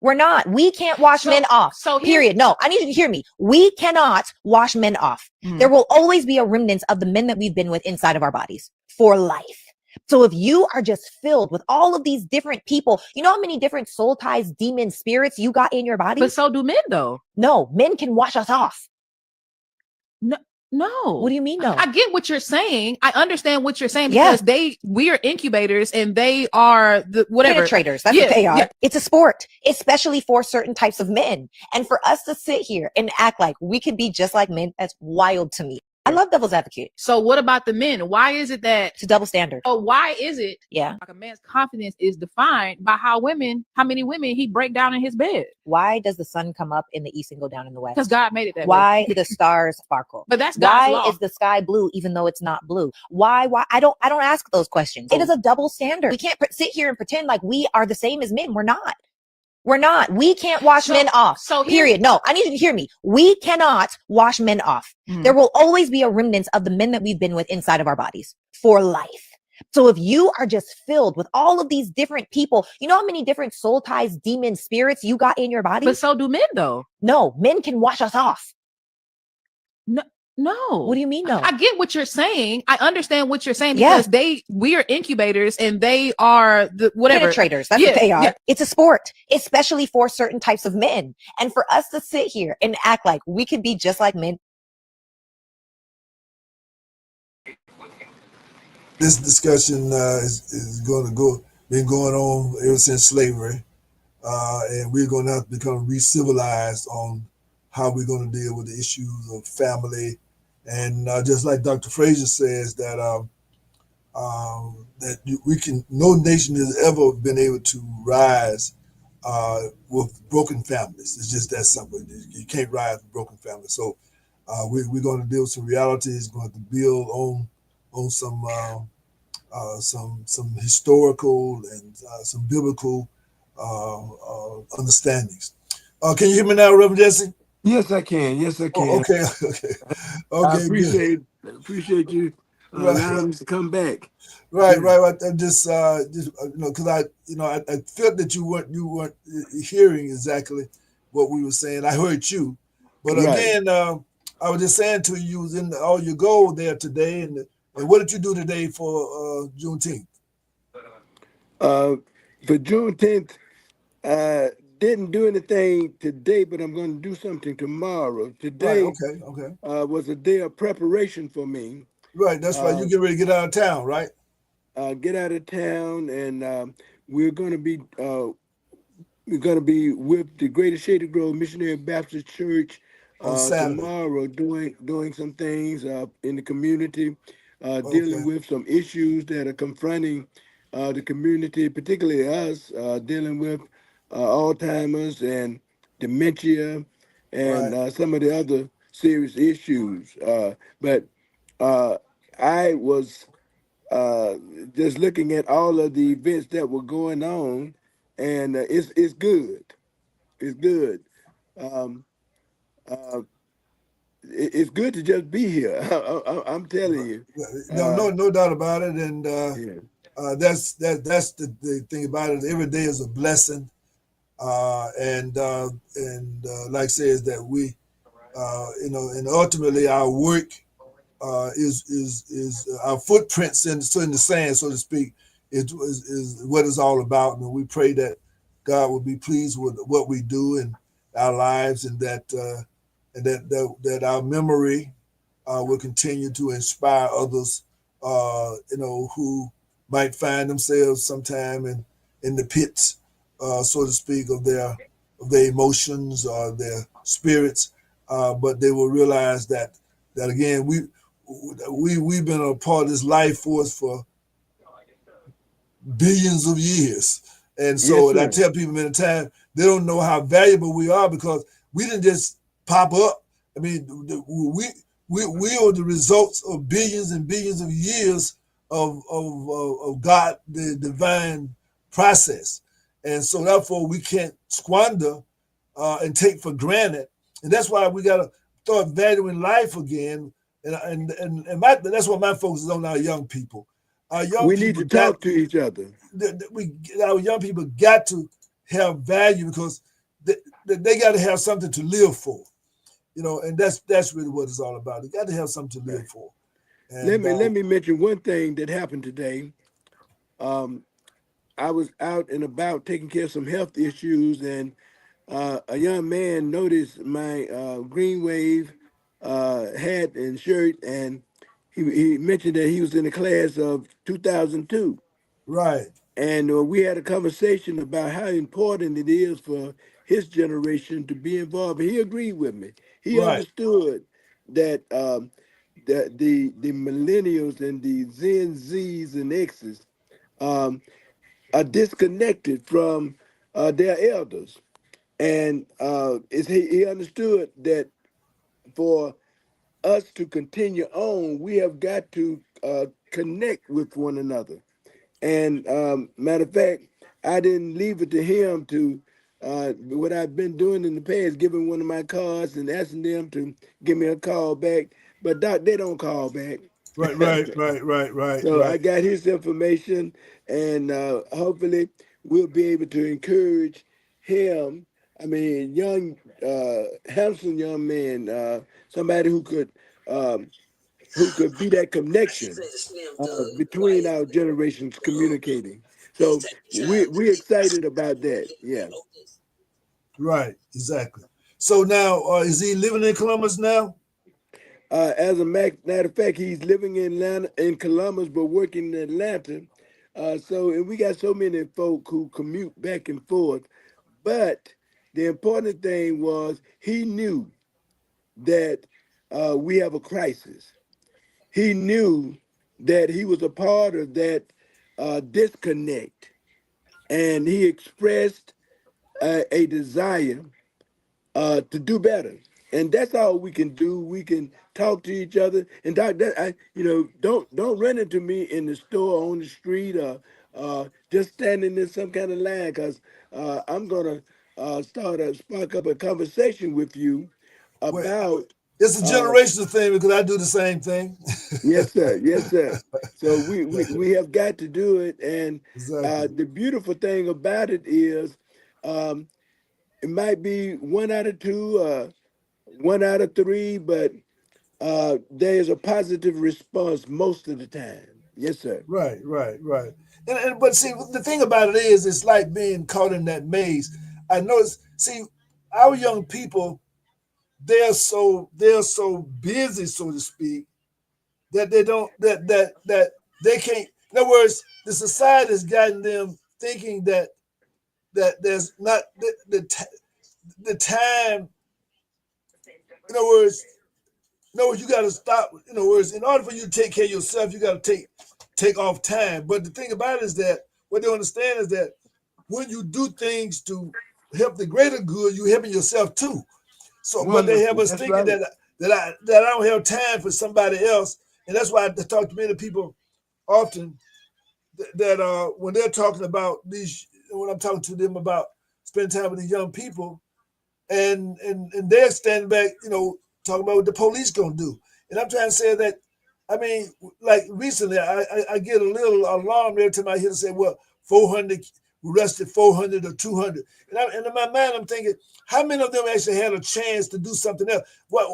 S20: We're not. We can't wash men off. Period. No, I need you to hear me. We cannot wash men off. There will always be a remnant of the men that we've been with inside of our bodies for life. So if you are just filled with all of these different people, you know how many different soul ties, demon spirits you got in your body?
S7: But so do men though.
S20: No, men can wash us off.
S7: No.
S20: What do you mean no?
S7: I get what you're saying. I understand what you're saying because we are incubators and they are the whatever.
S20: Penetrators. That's what they are. Yeah. It's a sport, especially for certain types of men. And for us to sit here and act like we could be just like men, that's wild to me. I love devil's advocate.
S7: So what about the men? Why is it that
S20: it's a double standard?
S7: Oh, why is it?
S20: Yeah.
S7: Like a man's confidence is defined by how many women he break down in his bed.
S20: Why does the sun come up in the east and go down in the west?
S7: Because God made it that way.
S20: Why do the stars sparkle?
S7: But that's God's
S20: law. Why is the sky blue even though it's not blue? Why? I don't ask those questions. It is a double standard. We can't sit here and pretend like we are the same as men. We're not. We're not. We can't wash men off. Period. No, I need you to hear me. We cannot wash men off. There will always be a remnant of the men that we've been with inside of our bodies for life. So if you are just filled with all of these different people, you know how many different soul ties, demon spirits you got in your body?
S7: But so do men though.
S20: No, men can wash us off.
S7: No.
S20: What do you mean no?
S7: I get what you're saying. I understand what you're saying because we are incubators and they are the whatever.
S20: Penetrators. That's what they are. Yeah. It's a sport, especially for certain types of men. And for us to sit here and act like we could be just like men.
S1: This discussion is been going on ever since slavery. And we're going to have to become re-civilized on how we're going to deal with the issues of family. And just like Dr. Frazier says that no nation has ever been able to rise with broken families. It's just that simple. You can't rise with broken families. So we're going to deal with some realities, going to build on some historical and some biblical understandings. Can you hear me now, Reverend Jesse?
S18: Yes, I can. Yes, I can.
S1: Oh, okay.
S18: I appreciate you allowing us to come back.
S1: Right. I'm just because I felt that you weren't hearing exactly what we were saying. I heard you, but again, I was just saying to you, was in all your goal there today, and what did you do today for Juneteenth?
S18: For Juneteenth, didn't do anything today, but I'm going to do something tomorrow. Today, was a day of preparation for me.
S1: Right, that's why you get ready to get out of town, right?
S18: Get out of town, and we're going to be with the Greater Shady Grove Missionary Baptist Church tomorrow, doing some things in the community, dealing with some issues that are confronting the community, particularly us, dealing with Alzheimer's and dementia and some of the other serious issues. But I was just looking at all of the events that were going on, and it's good. It's good. Um, uh, it's good to just be here. I'm telling you.
S1: No doubt about it. And that's the thing about it. Every day is a blessing. And like I say, is that we, and ultimately our work is our footprints in the sand, so to speak, is what it's all about. And we pray that God will be pleased with what we do in our lives, and that our memory will continue to inspire others, who might find themselves sometime in the pits, so to speak, of their emotions or their spirits, but they will realize that again we've been a part of this life force for billions of years, and so and I tell people many times they don't know how valuable we are because we didn't just pop up. I mean, we are the results of billions and billions of years of God, the divine process. And so therefore we can't squander and take for granted. And that's why we got to start valuing life again. And that's what my focus is on, our young people.
S18: We need to talk to each other.
S1: Our young people got to have value because they got to have something to live for. And that's really what it's all about. They got to have something to live for. And,
S18: let me mention one thing that happened today. I was out and about taking care of some health issues, and a young man noticed my Green Wave hat and shirt, and he mentioned that he was in the class of 2002.
S1: Right.
S18: And we had a conversation about how important it is for his generation to be involved. And he agreed with me. He understood that the millennials and the Gen Zs and Xs are disconnected from their elders. And he understood that for us to continue on, we have got to connect with one another. And matter of fact, I didn't leave it to him to what I've been doing in the past, giving one of my cards and asking them to give me a call back. But Doc, they don't call back.
S1: Right.
S18: So I got his information, and hopefully we'll be able to encourage him. I mean, young, handsome young man, somebody who could be that connection between our generations communicating. So we're excited about that. Yeah.
S1: Right. Exactly. So now, is he living in Columbus now?
S18: As a matter of fact, he's living in Columbus, but working in Atlanta. And we got so many folk who commute back and forth. But the important thing was he knew that we have a crisis. He knew that he was a part of that disconnect, and he expressed a desire to do better. And that's all we can do. We can talk to each other. And Doc, don't run into me in the store, on the street, or just standing in some kind of line, because I'm gonna spark up a conversation with you about.
S1: It's a generational thing because I do the same thing.
S18: Yes, sir. Yes, sir. So we have got to do it. And the beautiful thing about it is it might be 1 out of 2, 1 out of 3, but there's a positive response most of the time. Yes, sir.
S1: Right. But see, the thing about it is, it's like being caught in that maze. I notice, see, our young people, they're so busy, so to speak, that they don't that they can't. In other words, the society has gotten them thinking that there's not the time. In other words, you got to stop. In other words, in order for you to take care of yourself, you got to take off time. But the thing about it is that what they understand is that when you do things to help the greater good, you're helping yourself too. So, but they have us thinking that I don't have time for somebody else, and that's why I talk to many people often that when they're talking about these, when I'm talking to them about spending time with these young people, and they're standing back, talking about what the police gonna do. And I'm trying to say that, I mean, like recently, I get a little alarmed every time I hear them say, well, 400 arrested, 400 or 200. And in my mind, I'm thinking, how many of them actually had a chance to do something else? I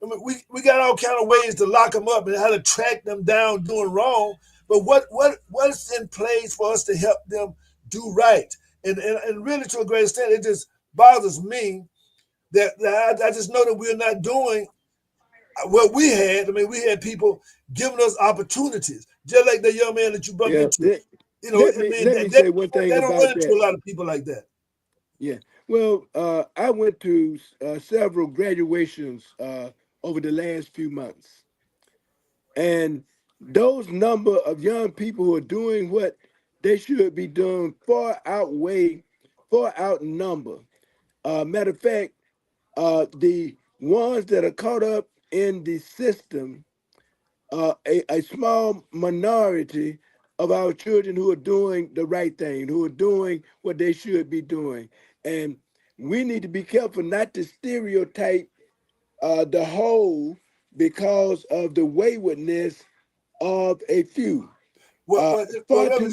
S1: mean, we got all kind of ways to lock them up and how to track them down doing wrong. But what's in place for us to help them do right? And really, to a great extent, it just bothers me that I just know that we're not doing what we had. I mean, we had people giving us opportunities, just like the young man that you bumped into.
S18: Let me say one thing
S1: they don't
S18: about
S1: run into
S18: that.
S1: a lot of people like that.
S18: Yeah. Well, I went to several graduations over the last few months. And those number of young people who are doing what they should be doing far outnumber. Matter of fact, the ones that are caught up in the system, a small minority of our children who are doing the right thing, who are doing what they should be doing. And we need to be careful not to stereotype the whole because of the waywardness of a few. Far too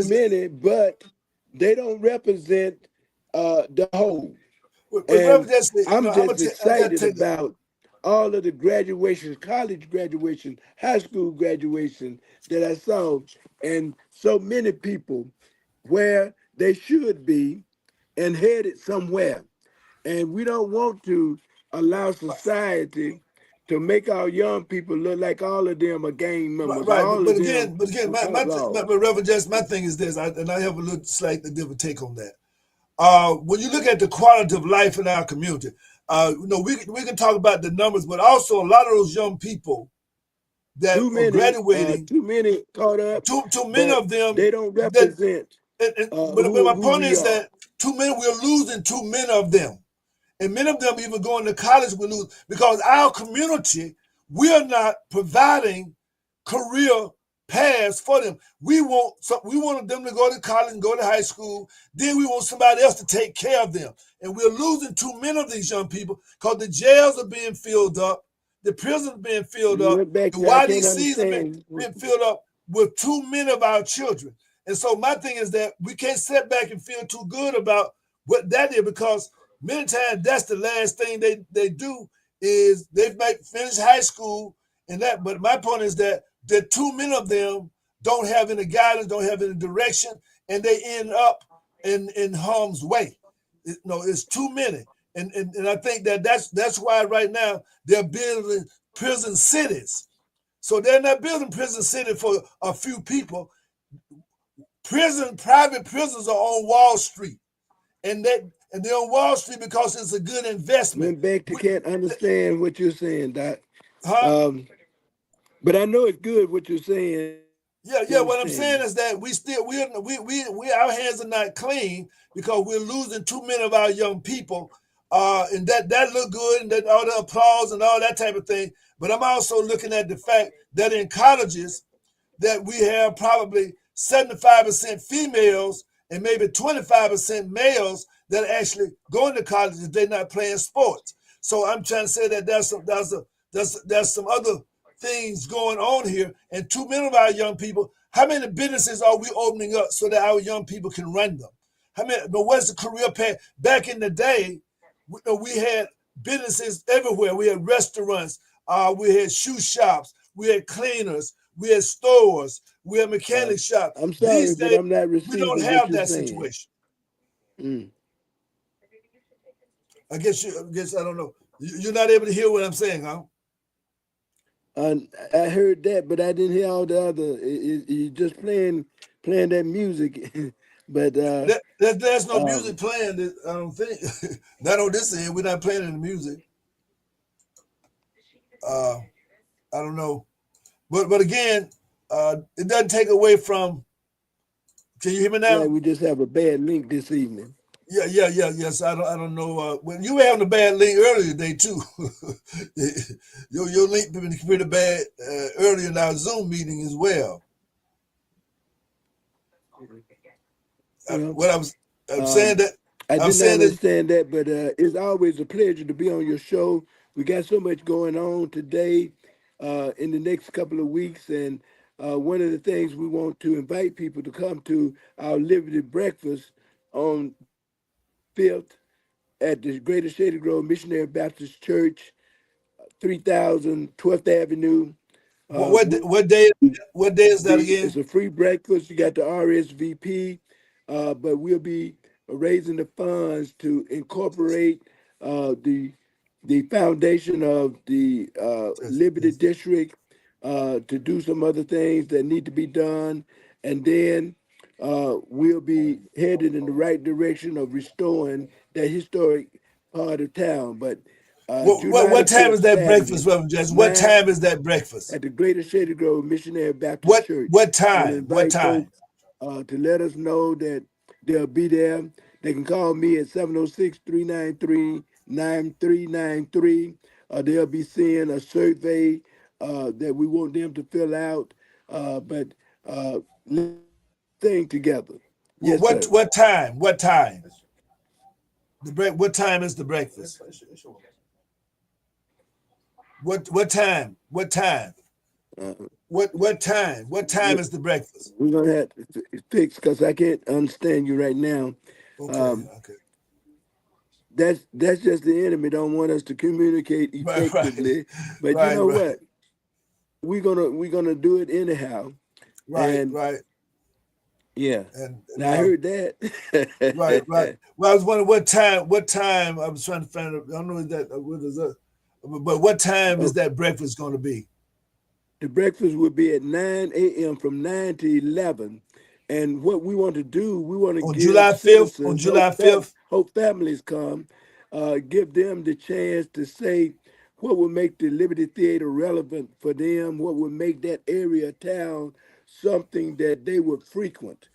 S18: many, but they don't represent the whole. And I'm just excited about all of the graduations, college graduation, high school graduation that I saw, and so many people where they should be and headed somewhere. And we don't want to allow society to make our young people look like all of them are gang members.
S1: Right,
S18: all
S1: but
S18: of
S1: again,
S18: them
S1: my Reverend Jess, my thing is this, and I have a little slightly different take on that. When you look at the quality of life in our community, we can talk about the numbers, but also a lot of those young people that are graduating,
S18: too many caught up.
S1: Too many of them,
S18: they don't represent.
S1: But my point is that we're losing too many of them. And many of them even going to college we lose because our community, we are not providing career paths for them. We want them to go to college and go to high school. Then we want somebody else to take care of them. And we're losing too many of these young people because the jails are being filled up, the prisons are being filled up, the YDCs are being filled up with too many of our children. And so my thing is that we can't sit back and feel too good about what that is because many times that's the last thing they do is they might finish high school and that. But my point is that too many of them don't have any guidance, don't have any direction, and they end up in harm's way. It's too many. And I think that's why right now they're building prison cities. So they're not building prison city for a few people. Private prisons are on Wall Street. And they're on Wall Street because it's a good investment.
S18: Can't understand what you're saying, Doc. But I know it's good what you're saying.
S1: Yeah. What I'm saying is that we our hands are not clean because we're losing too many of our young people. And that look good and that all the applause and all that type of thing. But I'm also looking at the fact that in colleges that we have probably 75% females and maybe 25% males that are actually going to college if they're not playing sports. So I'm trying to say that there's some other things going on here. And too many of our young people, how many businesses are we opening up so that our young people can run them? But what's the career path? Back in the day, we had businesses everywhere. We had restaurants, we had shoe shops, we had cleaners, we had stores, we had mechanic shops.
S18: I'm sorry,
S1: These
S18: but
S1: days,
S18: I'm not receiving
S1: we don't
S18: what
S1: have
S18: you're
S1: that
S18: saying.
S1: situation.
S18: Mm.
S1: I guess I don't know. You're not able to hear what I'm saying, huh?
S18: I heard that, but I didn't hear all the other. You just playing that music, but
S1: there's no music playing. I don't think. Not on this end. We're not playing any music. I don't know, but again, it doesn't take away from. Can you hear me now?
S18: Yeah, we just have a bad link this evening.
S1: Yes, I don't know. When you were having a bad link earlier today too. your link been pretty bad earlier in our Zoom meeting as well. What I'm saying that
S18: I
S1: I'm
S18: did
S1: saying
S18: not
S1: that
S18: understand that, but it's always a pleasure to be on your show. We got so much going on today, in the next couple of weeks, and one of the things we want to invite people to come to our Liberty Breakfast on 5th at the Greater Shady Grove Missionary Baptist Church, 3000 12th Avenue.
S1: what day is that again?
S18: It's a free breakfast. You got the RSVP, but we'll be raising the funds to incorporate the foundation of the Liberty District, to do some other things that need to be done, and then we'll be headed in the right direction of restoring that historic part of town. But
S1: what time is that breakfast, Reverend Jackson? What time is that breakfast?
S18: At the Greater Shady Grove Missionary Baptist Church.
S1: What time? What time?
S18: Folks, to let us know that they'll be there. They can call me at 706-393-9393. They'll be seeing a survey that we want them to fill out. But let's stay together. Yes, sir.
S1: What time? What time? What time is the breakfast? What time? What time? What time? What time is the breakfast?
S18: We're gonna have to fix because I can't understand you right now.
S1: Okay.
S18: That's just the enemy don't want us to communicate effectively. But you know what? We're gonna do it anyhow.
S1: Right.
S18: Yeah.
S1: And
S18: I heard that.
S1: right. Well, I was wondering what time I was trying to find out. I don't know what is that, but what time is that breakfast going to be?
S18: The breakfast will be at 9 a.m. from 9 to 11. And what we want to do, we want to
S1: on
S18: give
S1: July 5th. On July 5th,
S18: hope families come, give them the chance to say what would make the Liberty Theater relevant for them, what would make that area of town something that they would frequent.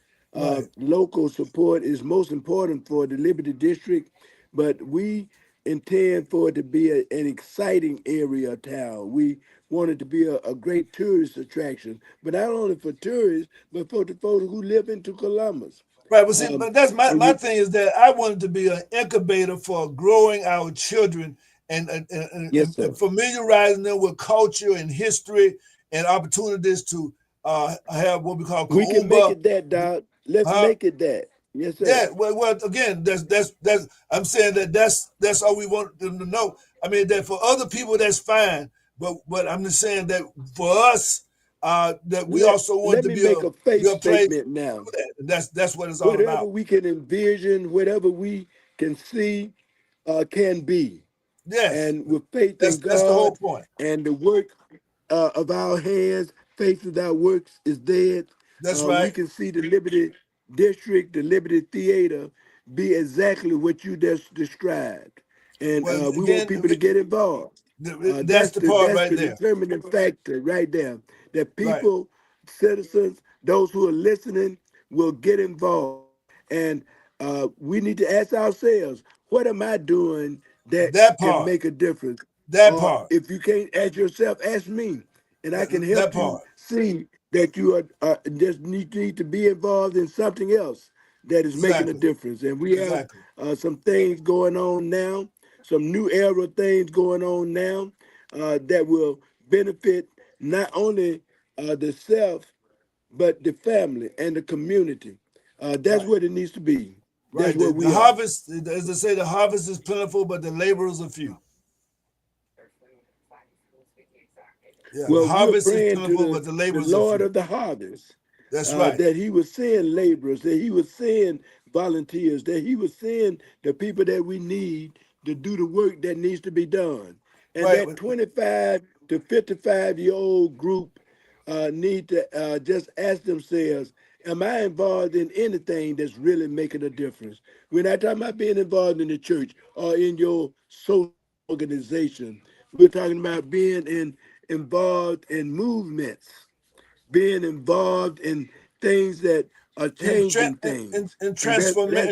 S18: Local support is most important for the Liberty District, but we intend for it to be an exciting area of town. We want it to be a great tourist attraction, but not only for tourists, but for the folks who live into Columbus.
S1: Right, but see, but that's my thing is that I wanted to be an incubator for growing our children and familiarizing them with culture and history and opportunities to have what we call
S18: We can make it that, Doc. Let's make it that. Yes, sir.
S1: Yeah, well, again, that's I'm saying that's all we want them to know. I mean, that for other people, that's fine, but I'm just saying that for us, that we also want to be
S18: a faith statement now.
S1: That's what it's all
S18: whatever
S1: about.
S18: We can envision, whatever we can see, can be.
S1: Yes,
S18: and with faith in God,
S1: that's the whole point.
S18: And the work of our hands, faith without works is dead.
S1: That's right.
S18: We can see the Liberty District, the Liberty Theater, be exactly what you just described, and we want people to get involved.
S1: That's the part right there.
S18: Determining factor right there. That people, citizens, those who are listening, will get involved, and we need to ask ourselves, what am I doing that can make a difference?
S1: That part.
S18: If you can't ask yourself, ask me, and I can help you see that you are just need to be involved in something else that is making a difference. And we have some things going on now, some new era things going on now that will benefit not only the self, but the family and the community. That's what it needs to be. That's what we
S1: the harvest, as they say, the harvest is plentiful, but the laborers are few. Yeah,
S18: well,
S1: the harvest
S18: we're
S1: is
S18: praying
S1: plentiful,
S18: to
S1: but the laborers
S18: the
S1: are
S18: Lord
S1: few.
S18: of the harvest.
S1: That's right.
S18: That he was send laborers, that he was send volunteers, that he was send the people that we need to do the work that needs to be done. And that 25 to 55-year-old group need to just ask themselves, am I involved in anything that's really making a difference? We're not talking about being involved in the church or in your social organization. We're talking about being involved in movements, being involved in things that changing things.
S1: and
S18: That's what we are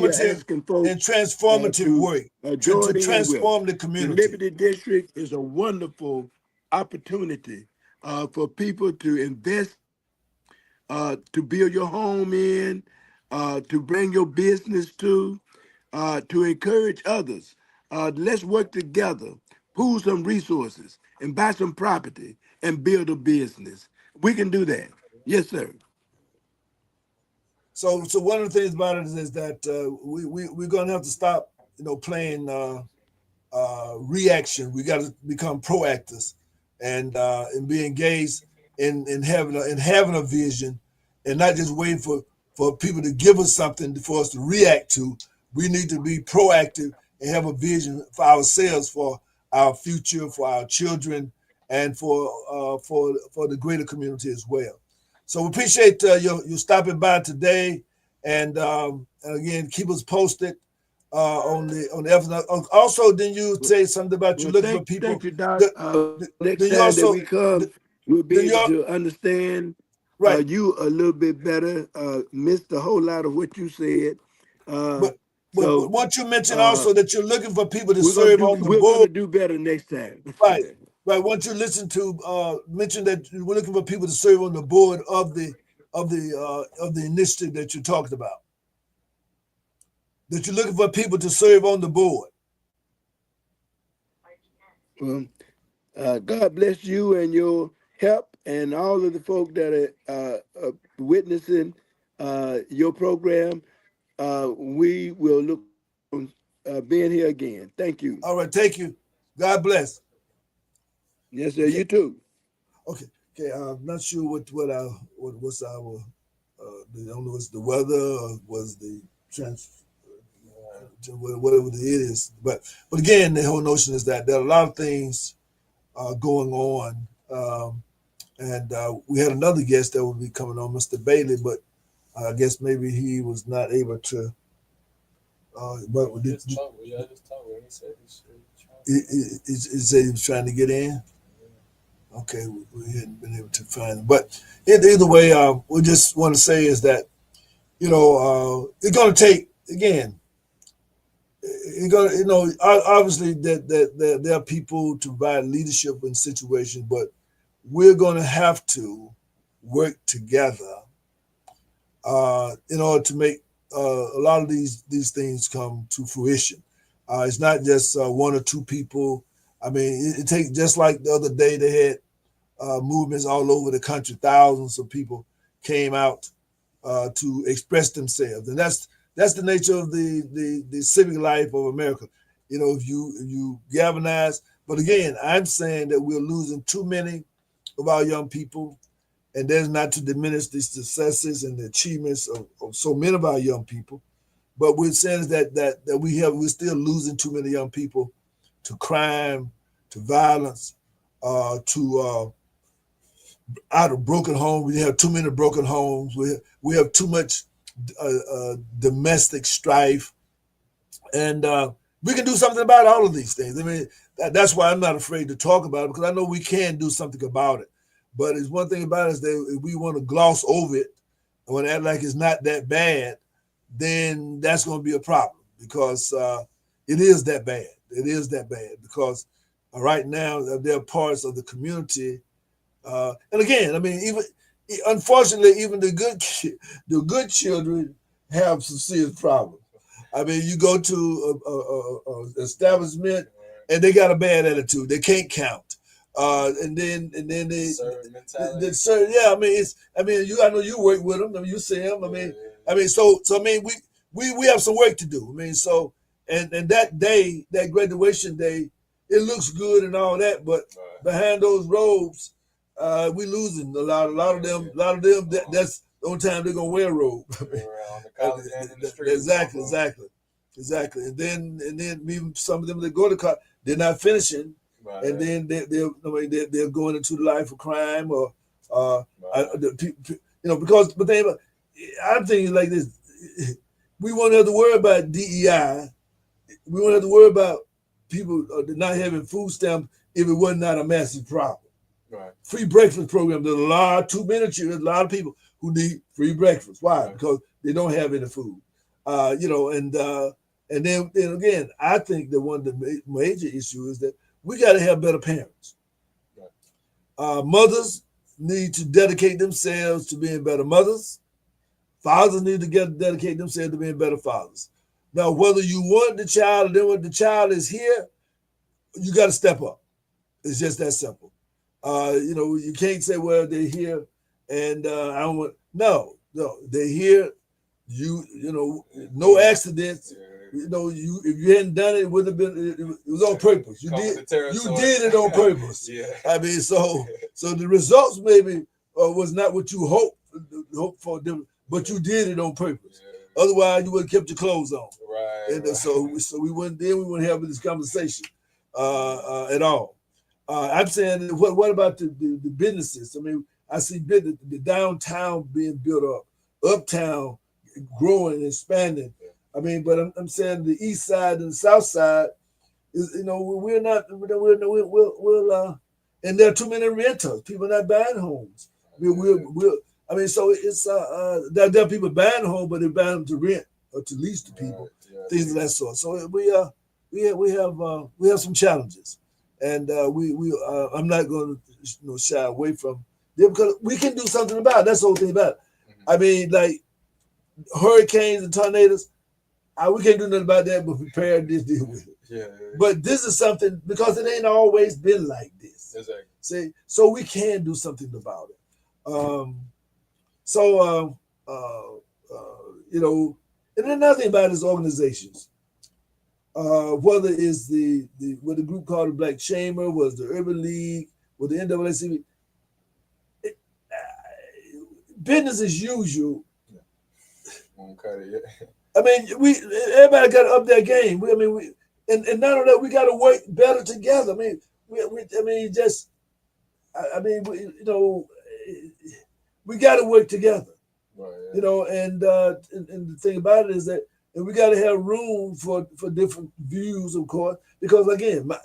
S18: asking folks
S1: transformative work to
S18: join in with.
S1: transform the
S18: The
S1: community.
S18: Liberty District is a wonderful opportunity for people to invest, to build your home in, to bring your business to encourage others. Let's work together, pool some resources, and buy some property and build a business. We can do that. Yes, sir.
S1: So one of the things about it is that we're gonna have to stop, playing reaction. We got to become proactors and be engaged in having a vision, and not just waiting for people to give us something for us to react to. We need to be proactive and have a vision for ourselves, for our future, for our children, and for the greater community as well. So we appreciate you stopping by today, and again, keep us posted on the effort. Also, then you say something about you looking for people.
S18: Thank you, Doc. Next time that we come, we'll be able to understand you a little bit better. Missed a whole lot of what you said.
S1: But what you mentioned also that you're looking for people to serve on the board.
S18: We're going to do better next time.
S1: Right. Once you listen to mention that we're looking for people to serve on the board of the initiative that you talked about. That you're looking for people to serve on the board.
S18: Well, God bless you and your help, and all of the folk that are witnessing your program. We will look being here again. Thank you.
S1: All right, thank you. God bless.
S18: Yes, sir. You too.
S1: Okay. I'm not sure what was our was the weather or was the whatever it is. But again, the whole notion is that there are a lot of things going on, and we had another guest that will be coming on, Mr. Bailey, but I guess maybe he was not able to. But he said he was trying to get in. Okay, we hadn't been able to find him. But either way, we just want to say is that it's going to take again. It's going to obviously that there are people to provide leadership in situations, but we're going to have to work together in order to make a lot of these things come to fruition. It's not just one or two people. I mean, it takes, just like the other day they had movements all over the country. Thousands of people came out to express themselves, and that's the nature of the civic life of America. If you galvanize. But again, I'm saying that we're losing too many of our young people. And that's not to diminish the successes and the achievements of so many of our young people, but we're saying that we're still losing too many young people to crime, to violence, to out of broken homes. We have too many broken homes. We have too much domestic strife, and we can do something about all of these things. I mean, that's why I'm not afraid to talk about it, because I know we can do something about it. But it's one thing about it is that if we want to gloss over it and want to act like it's not that bad, then that's going to be a problem, because it is that bad. It is that bad because right now there are parts of the community, and again, I mean, unfortunately, even the good children have some serious problems. I mean, you go to a establishment and they got a bad attitude. They can't count. And then they yeah. I know you work with them. I mean, you see them. So we have some work to do. I mean, so and that day, that graduation day, it looks good and all that, but behind those robes, we losing a lot of them. That's the only time they're gonna wear a robe. Exactly. And then even some of them that go to college, they're not finishing. Right. And then they're going into the life of crime or because I'm thinking like this: we won't have to worry about DEI. We won't have to worry about people not having food stamps if it was not a massive problem. Right. Free breakfast program. There's too many children, a lot of people who need free breakfast. Why? Because they don't have any food. And then again, I think that one of the major issues is that we got to have better parents. Mothers need to dedicate themselves to being better mothers. Fathers need to dedicate themselves to being better fathers. Now, whether you want the child or then when the child is here, you got to step up. It's just that simple. You can't say, well, they're here and I don't want. No, they're here. No accidents. If you hadn't done it, it would have been. It was on purpose. You did it on purpose. I mean, so the results maybe was not what you hoped for them, but you did it on purpose. Otherwise, you would have kept your clothes on. Right. And so we wouldn't have this conversation at all. I'm saying, what about the businesses? I mean, I see the downtown being built up, uptown growing and expanding. I mean, but I'm saying the east side and the south side is, we're not, and there are too many renters. People not buying homes. So it's there are people buying homes, but they're buying them to rent or to lease to people, things of that sort. So we have some challenges, and I'm not going to shy away from them because we can do something about it. That's the whole thing about it. I mean, like hurricanes and tornadoes. We can't do nothing about that, but prepare this, deal with it. But this is something, because it ain't always been like this. Exactly. See, so we can do something about it. And another thing about his organizations, whether it's what the group called the Black Chamber, was the Urban League, or the NAACP, business as usual. Won't cut it yet. I mean, everybody got to up their game. And not only that, we got to work better together. We got to work together. Right, yeah. And the thing about it is that, and we got to have room for different views, of course, because again, my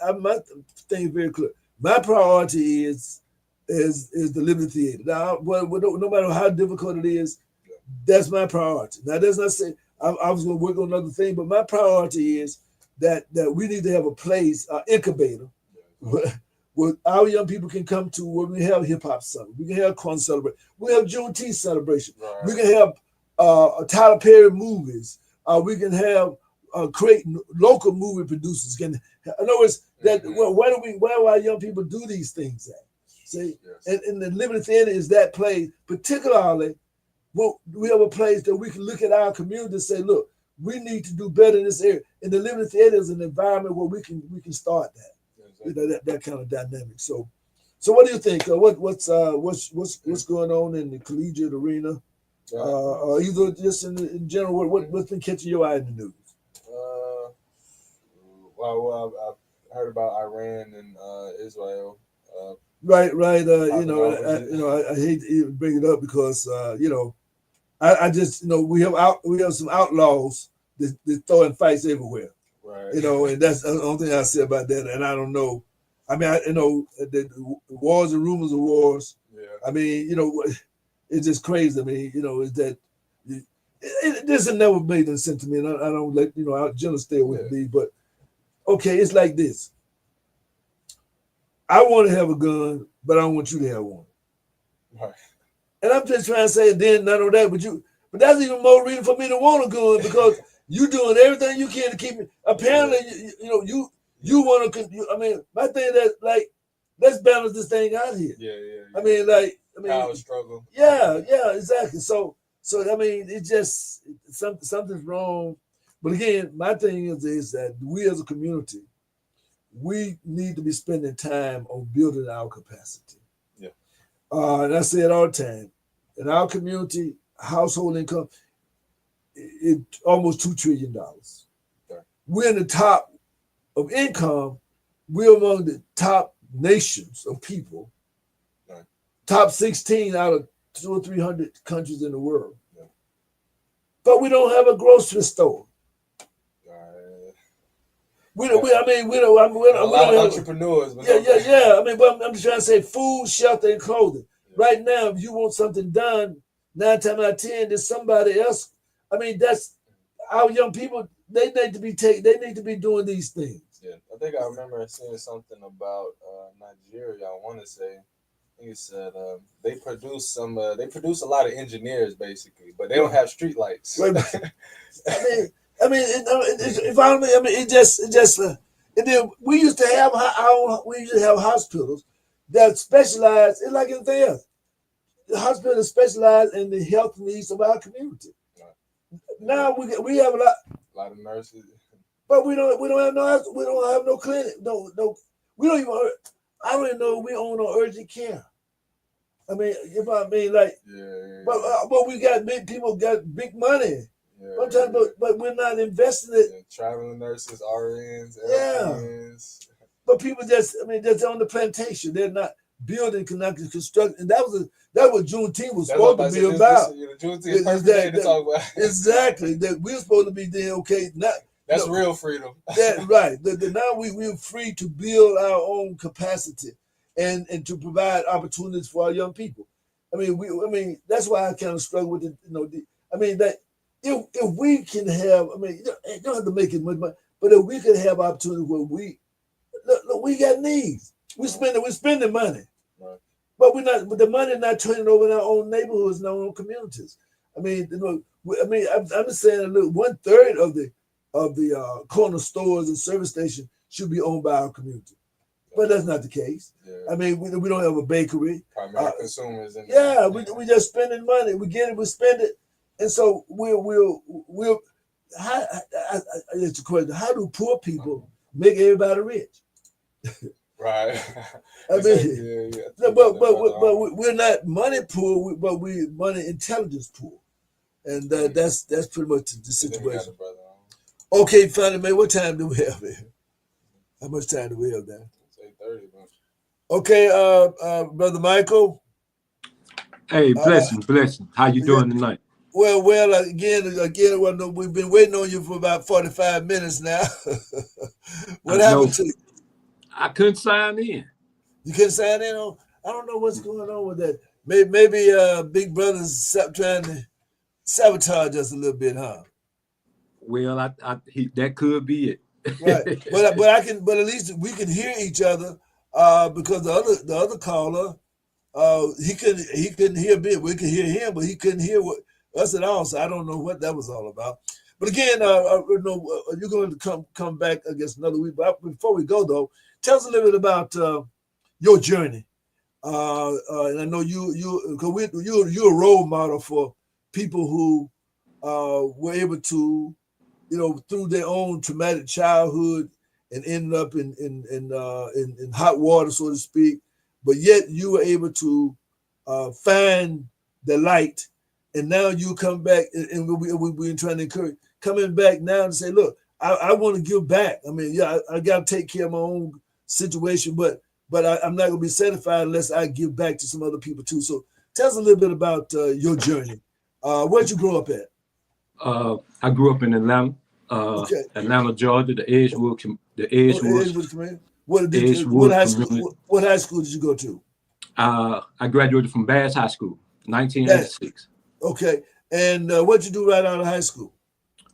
S1: thing is very clear. My priority is the Liberty Theater. Now, no matter how difficult it is, that's my priority. Now, that's not saying I was going to work on another thing, but my priority is that we need to have a place, incubator, where our young people can come to, where we have hip hop summit, we can have corn celebration, we have Juneteenth celebration, we can have Tyler Perry movies, we can have create local movie producers. In other words, where do our young people do these things at? See, and the Liberty Theater is that place, particularly. Well, we have a place that we can look at our community and say, look, we need to do better in this area. And the Liberty Theater is an environment where we can start that, that kind of dynamic. So what do you think? What's going on in the collegiate arena? Either just in general, what's been catching your eye in the news?
S21: Well, I've heard about Iran and Israel.
S1: Right. I hate to even bring it up because I just we have some outlaws that throwing fights everywhere. Right. And that's the only thing I say about that. And I don't know. I mean, the wars and rumors of wars. Yeah. I mean, it's just crazy. I mean, is that this has never made any sense to me. And I don't let I'll generally stay with me. But okay, it's like this. I want to have a gun, but I don't want you to have one. Right. And I'm just trying to say, then not only that, but that's even more reason for me to want a gun because you doing everything you can to keep me. Apparently, you want to. I mean, my thing is like, let's balance this thing out here. Yeah. I mean, power struggle. Yeah, exactly. So I mean, it just something's wrong. But again, my thing is that we as a community, we need to be spending time on building our capacity. Yeah. And I say it all the time. In our community, household income, it's almost $2 trillion. Right. We're in the top of income. We're among the top nations of people. Right. Top 16 out of 200 or 300 countries in the world. Yeah. But we don't have a grocery store. We don't have entrepreneurs. Yeah. I mean, but I'm just trying to say food, shelter, and clothing. Yeah. Right now, if you want something done,
S5: 9 times out of 10, there's somebody else. I mean, that's our young people. They need to be They need to be doing these things.
S21: Yeah, I think I remember seeing something about Nigeria. I want to say, I think it said they produce a lot of engineers basically, but they don't have street lights.
S5: I mean, it just. And then we used to have hospitals that specialize in like anything else. The hospitals specialize in the health needs of our community. Right. Now we have a lot
S21: of nurses,
S5: but we don't have no clinic. No, we don't even. I don't even know if we own no urgent care. I mean, but we got big people got big money. Yeah, but we're not investing it.
S21: Yeah, traveling nurses, RNs,
S5: LPNs. But people just on the plantation. They're not building, connecting, construction. And that was what Juneteenth was supposed to be about. Exactly. That we're supposed to be there. Okay,
S21: that's real freedom.
S5: Right. Now we're free to build our own capacity and to provide opportunities for our young people. I mean, that's why I kind of struggle with it. If we can have, you don't have to make it much money, but if we could have opportunities where we got needs, we're spending money, right. But the money not turning over in our own neighborhoods and our own communities. I'm just saying, look, 1/3 of the corner stores and service stations should be owned by our community, but that's not the case. Yeah. I mean, we don't have a bakery.
S21: Primary consumers.
S5: We just spending money. We get it, we spend it. And so we'll it's a question. How do poor people make everybody rich?
S21: Right.
S5: But we're not money poor, but we're money intelligence poor, and that's pretty much the situation. Okay, Fannie Mae, what time do we have here? How much time do we have there?
S21: It's 8:30.
S5: Okay, Brother Michael.
S22: Hey, blessing. How you doing tonight?
S5: Well, again, we've been waiting on you for about 45 minutes now. What happened to you?
S22: I couldn't sign in.
S5: You couldn't sign in? I don't know what's going on with that. Maybe Big Brother's trying to sabotage us a little bit, huh?
S22: Well, that could be it.
S5: Right, but at least we can hear each other because the other caller, he couldn't hear me. We could hear him, but he couldn't hear us at all. So I don't know what that was all about. But again, you're going to come back, I guess, another week. But before we go, though, tell us a little bit about your journey. And I know you're a role model for people who were able to, through their own traumatic childhood and ended up in hot water, so to speak. But yet you were able to find the light. And now you come back, and we're trying to encourage coming back now and say, look, I want to give back. I mean, I got to take care of my own situation, but I'm not going to be satisfied unless I give back to some other people too. So tell us a little bit about your journey. Where'd you grow up at?
S22: I grew up in Atlanta, Atlanta, Georgia, the Edgewood community.
S5: What high school did you go to?
S22: I graduated from Bass High School, 1986.
S5: Okay. And what'd you do right out of high school?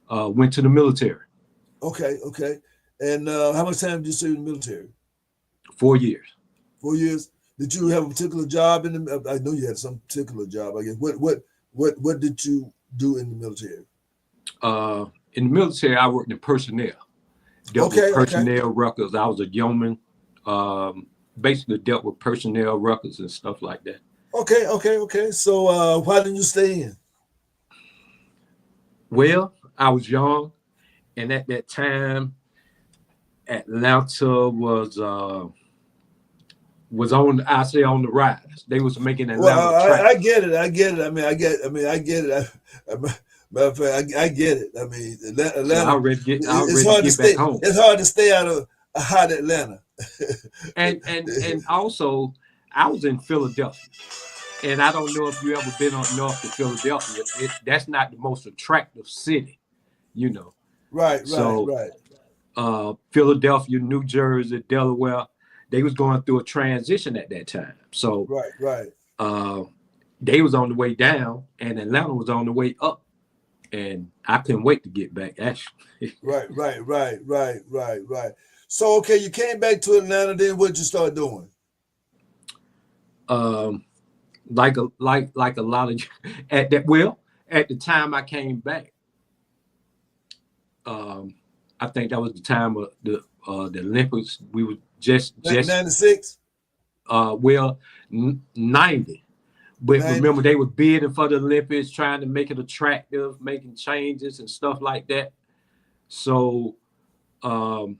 S22: Went to the military.
S5: Okay. And how much time did you serve in the military?
S22: 4 years.
S5: 4 years. Did you have a particular job in the? I know you had some particular job. I guess. What did you do in the military?
S22: In the military, I worked in personnel. Dealt with personnel records. I was a yeoman. Basically dealt with personnel records and stuff like that.
S5: Okay. So why didn't you stay in?
S22: Well, I was young, and at that time, Atlanta was on the rise. They was making Atlanta.
S5: Well, I get it. I get it. I get it. Matter of fact, I get it. I mean, Atlanta. It's hard to stay out of a hot Atlanta.
S22: and also, I was in Philadelphia, and I don't know if you ever been up north to Philadelphia. That's not the most attractive city,
S5: Right.
S22: Philadelphia, New Jersey, Delaware, they was going through a transition at that time. So
S5: right.
S22: they was on the way down, and Atlanta was on the way up, and I couldn't wait to get back. Actually,
S5: right. So okay, you came back to Atlanta. Then what'd you start doing?
S22: Like a lot of at the time I came back, I think that was the time of the Olympics. We were just
S5: 96.
S22: 90. But
S5: 90.
S22: remember, they were bidding for the Olympics, trying to make it attractive, making changes and stuff like that. So, I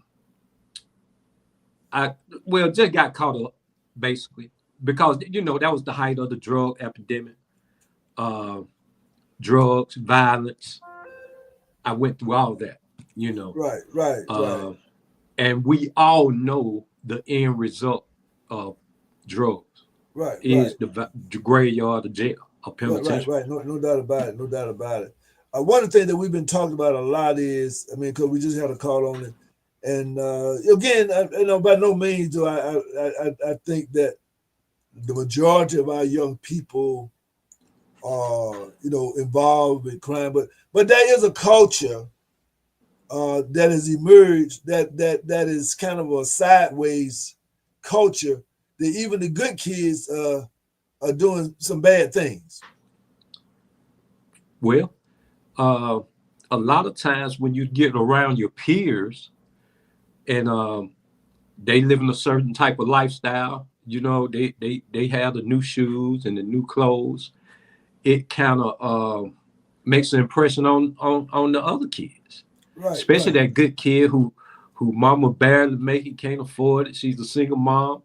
S22: just got caught up basically because that was the height of the drug epidemic, drugs, violence. I went through all that,
S5: Right.
S22: And we all know the end result of drugs. Is the graveyard of jail, a penitentiary.
S5: Right. No doubt about it. One of the things that we've been talking about a lot is, because we just had a call on it, and again, by no means do I think that the majority of our young people are, involved with crime, but there is a culture that has emerged that is kind of a sideways culture. That even the good kids are doing some bad things.
S22: Well, a lot of times when you get around your peers and they live in a certain type of lifestyle, they have the new shoes and the new clothes, it kind of makes an impression on the other kids.
S5: Right.
S22: Especially that good kid who mama barely make it, can't afford it. She's a single mom.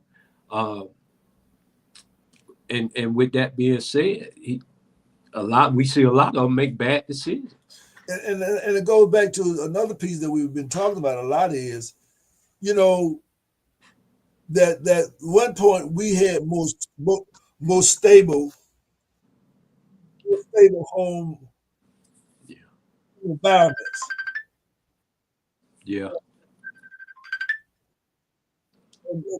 S22: And with that being said, we see a lot of them make bad decisions.
S5: And it goes back to another piece that we've been talking about a lot is, that one point we had more stable home environments.
S22: Yeah.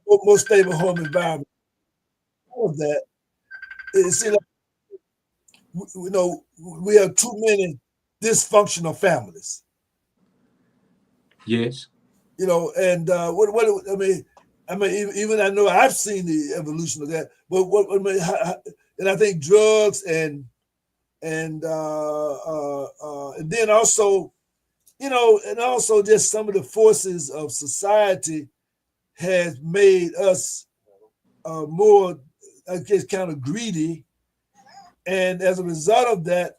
S5: More stable home environment. All of that, it seems like we have too many dysfunctional families.
S22: Yes.
S5: And even I know I've seen the evolution of that, but and I think drugs and then also, and also just some of the forces of society has made us more, I guess, kind of greedy, and as a result of that,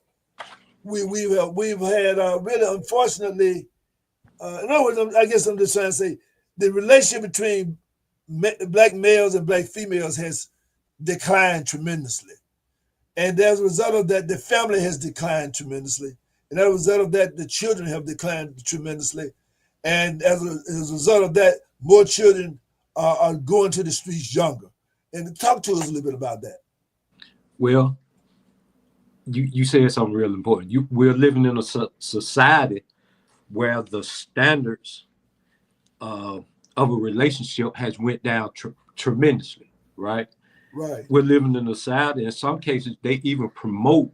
S5: we've had really, unfortunately, in other words, I guess I'm just trying to say the relationship between black males and black females has declined tremendously, and as a result of that, the family has declined tremendously, and as a result of that, the children have declined tremendously, and as a result of that, more children are going to the streets younger. And talk to us a little bit about that.
S22: Well, you said something real important. We're living in a society where the standards of a relationship has went down tremendously, right?
S5: Right.
S22: We're living in a society, in some cases, they even promote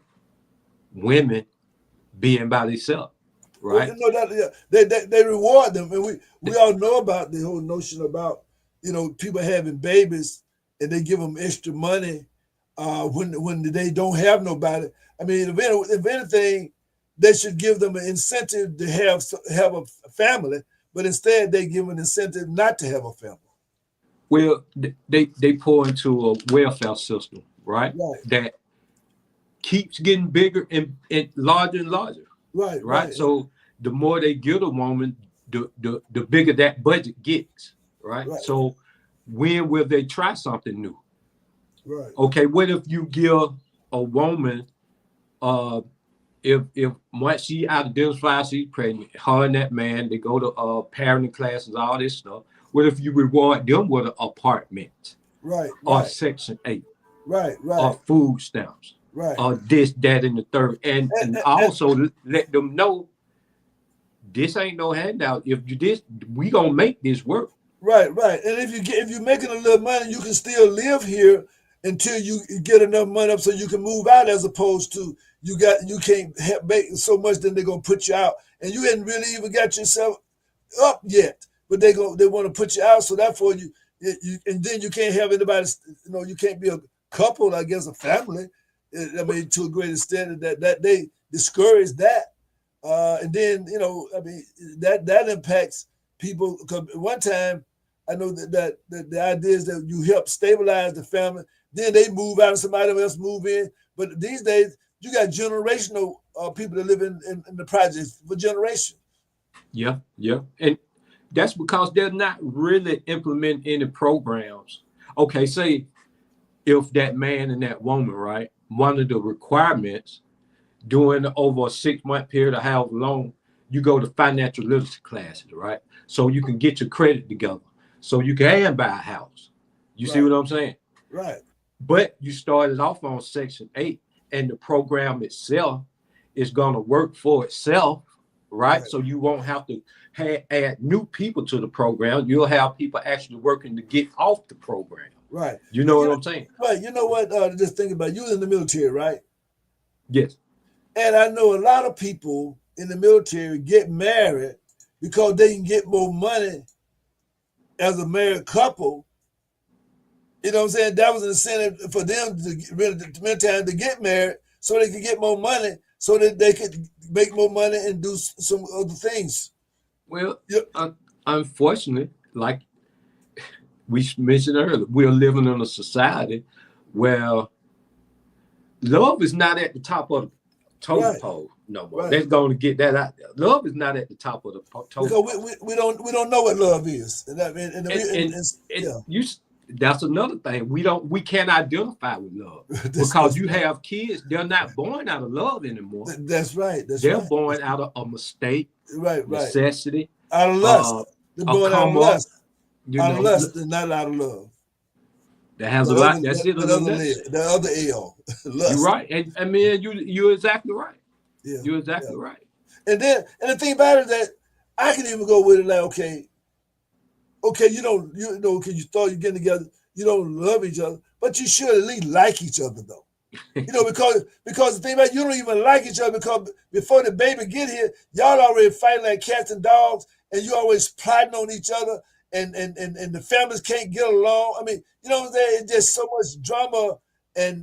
S22: women being by themselves, right?
S5: They reward them, and we all know about the whole notion about people having babies and they give them extra money when they don't have nobody. I mean, if anything, they should give them an incentive to have a family, but instead they give an incentive not to have a family.
S22: Well, they pour into a welfare system, right? That keeps getting bigger and larger and larger. Right. So the more they give a woman, the bigger that budget gets. Right. So when will they try something new?
S5: Right.
S22: Okay. What if you give a woman, if once she identifies she's pregnant, her and that man, they go to parenting classes, all this stuff. What if you reward them with an apartment?
S5: Right.
S22: Or Section 8.
S5: Right.
S22: Or food stamps.
S5: Right.
S22: Or this, that, and the third. And also let them know this ain't no handout. If you we gonna make this work.
S5: Right. And if you're making a little money, you can still live here until you get enough money up so you can move out, as opposed to you can't make so much, then they're gonna put you out, and you hadn't really even got yourself up yet, but they want to put you out, so therefore you and then you can't have anybody, you can't be a couple, I guess, a family. I mean, to a great extent that they discourage that, and then that impacts people. Because one time, I know that the idea is that you help stabilize the family, then they move out and somebody else move in. But these days, you got generational people that live in the projects for generations.
S22: Yeah, and that's because they're not really implementing any programs. Okay, say if that man and that woman, right, one of the requirements during over a 6-month period or however long, you go to financial literacy classes, right? So you can get your credit together, so you can buy a house. You see what I'm saying?
S5: Right.
S22: But you started off on Section 8, and the program itself is going to work for itself, right? So you won't have to add new people to the program. You'll have people actually working to get off the program.
S5: Right.
S22: You know what I'm saying?
S5: Right. You know what? Just think about it. You was in the military, right?
S22: Yes.
S5: And I know a lot of people in the military get married because they can get more money as a married couple. You know what I'm saying? That was an incentive for them to get married, so they could get more money, so that they could make more money and do some other things.
S22: Well, unfortunately, like we mentioned earlier, we're living in a society where love is not at the top of the totem pole no more. They're going to get that out there. Love is not at the top of the totem pole.
S5: Because we don't know what love is.
S22: That's another thing. We can't identify with love because you have kids. They're not born out of love anymore.
S5: That's right.
S22: They're born out of a mistake, necessity,
S5: out of lust. They're born out of lust. Out of lust, and not out of love.
S22: That has a lot. That's it.
S5: The other L. Lust.
S22: You're right, and I mean you're exactly right. Yeah, you're exactly right.
S5: And the thing about it is that I can even go with it like, okay, you thought you're getting together, you don't love each other, but you should at least like each other though. Because the thing about it, you don't even like each other because before the baby get here, y'all already fighting like cats and dogs, and you always plotting on each other, and the families can't get along. I mean, you know what I'm saying? It's just so much drama and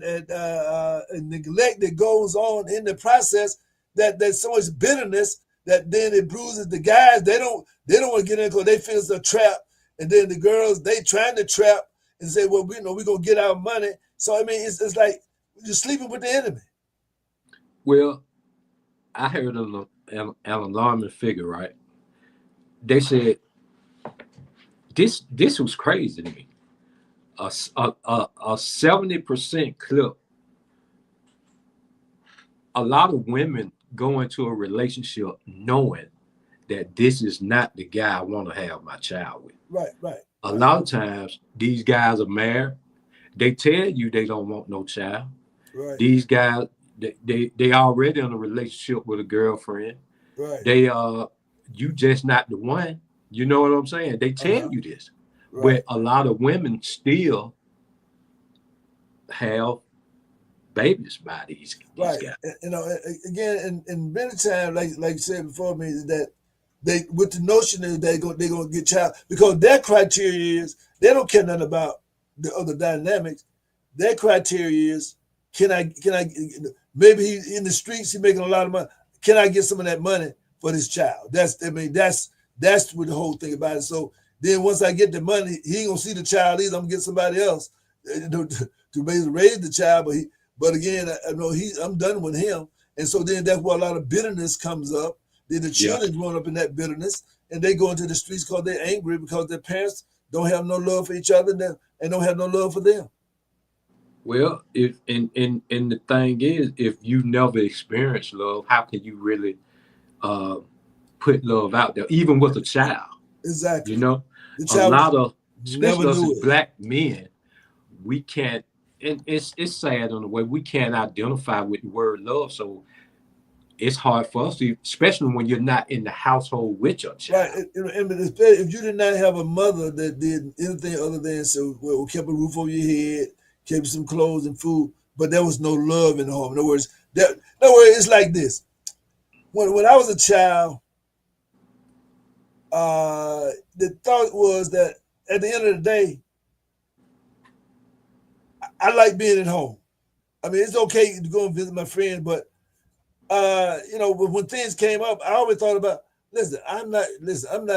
S5: neglect that goes on in the process, that there's so much bitterness that then it bruises the guys. They don't want to get in because they feel it's a trap. And then the girls, they trying to trap and say, well, we're going to get our money. So, I mean, it's like you're sleeping with the enemy.
S22: Well, I heard an alarming figure, right? They said, this was crazy to me. A 70% clip. A lot of women go into a relationship knowing that this is not the guy I want to have my child with.
S5: Right.
S22: A lot of times, these guys are married. They tell you they don't want no child.
S5: Right.
S22: These guys, they already in a relationship with a girlfriend.
S5: Right.
S22: You just not the one. You know what I'm saying? They tell you this. Right. But a lot of women still have babies by these guys.
S5: Again, and many times, like you said before me, is that they with the notion is they're gonna get child, because their criteria is they don't care nothing about the other dynamics. Their criteria is can I maybe he in the streets, he making a lot of money. Can I get some of that money for this child? That's what the whole thing about it. So then once I get the money, he ain't gonna see the child either. I'm gonna get somebody else to raise the child, but again, I know I'm done with him. And so then that's where a lot of bitterness comes up. Then the children grown up in that bitterness, and they go into the streets because they're angry because their parents don't have no love for each other and don't have no love for them.
S22: Well, and the thing is, if you never experienced love, how can you really put love out there, even with a child?
S5: Exactly.
S22: You know, a lot of, especially us as Black men, we can't, and it's sad in a way, we can't identify with the word love. So it's hard for us to, especially when you're not in the household with your child.
S5: Right. And if you did not have a mother that did anything other than kept a roof over your head, gave you some clothes and food, but there was no love in the home. In other words, it's like this. When I was a child, the thought was that at the end of the day, I like being at home. I mean, it's okay to go and visit my friend, but when things came up, I always thought about, I'm not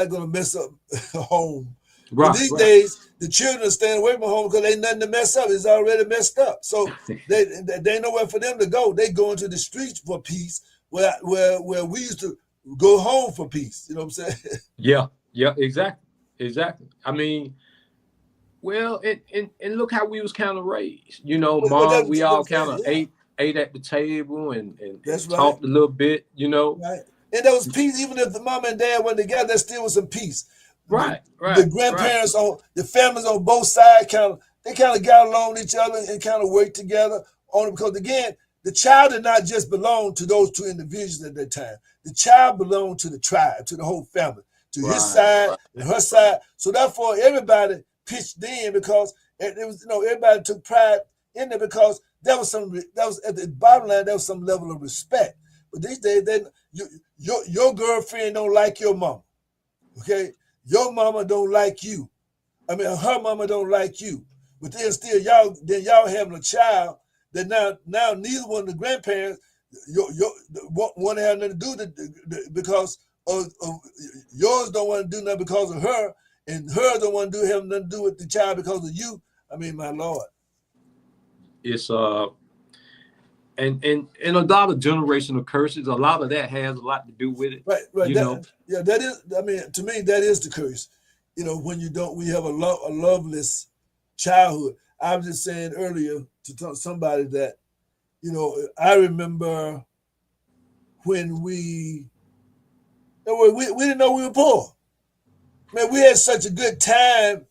S5: going to mess up home.
S22: Right,
S5: but these
S22: right.
S5: days, the children are staying away from home because ain't nothing to mess up. It's already messed up. So they ain't nowhere for them to go. They go into the streets for peace, where we used to go home for peace. You know what I'm saying?
S22: Yeah, exactly. I mean, well, and look how we was kind of raised. Mom, we all kind of ate at the table and talked a little bit.
S5: Right. And there was peace, even if the mom and dad were together, there still was some peace.
S22: Right.
S5: The grandparents on the families on both sides kind of got along with each other and kind of worked together on it, because again, the child did not just belong to those two individuals at that time. The child belonged to the tribe, to the whole family, to his side and her side. So therefore, everybody pitched in because it was, everybody took pride in it, because that was at the bottom line, there was some level of respect. But these days, your girlfriend don't like your mama, okay? Your mama don't like you. I mean, her mama don't like you. But then still, y'all having a child that now neither one of the grandparents want to have nothing to do with, because of yours don't want to do nothing because of her, and her don't want to have nothing to do with the child because of you. I mean, my Lord.
S22: It's and a lot of generational curses. A lot of that has a lot to do with it.
S5: Right. That is. I mean, to me, that is the curse. When we have a loveless childhood. I was just saying earlier to somebody that, I remember when we didn't know we were poor. Man, we had such a good time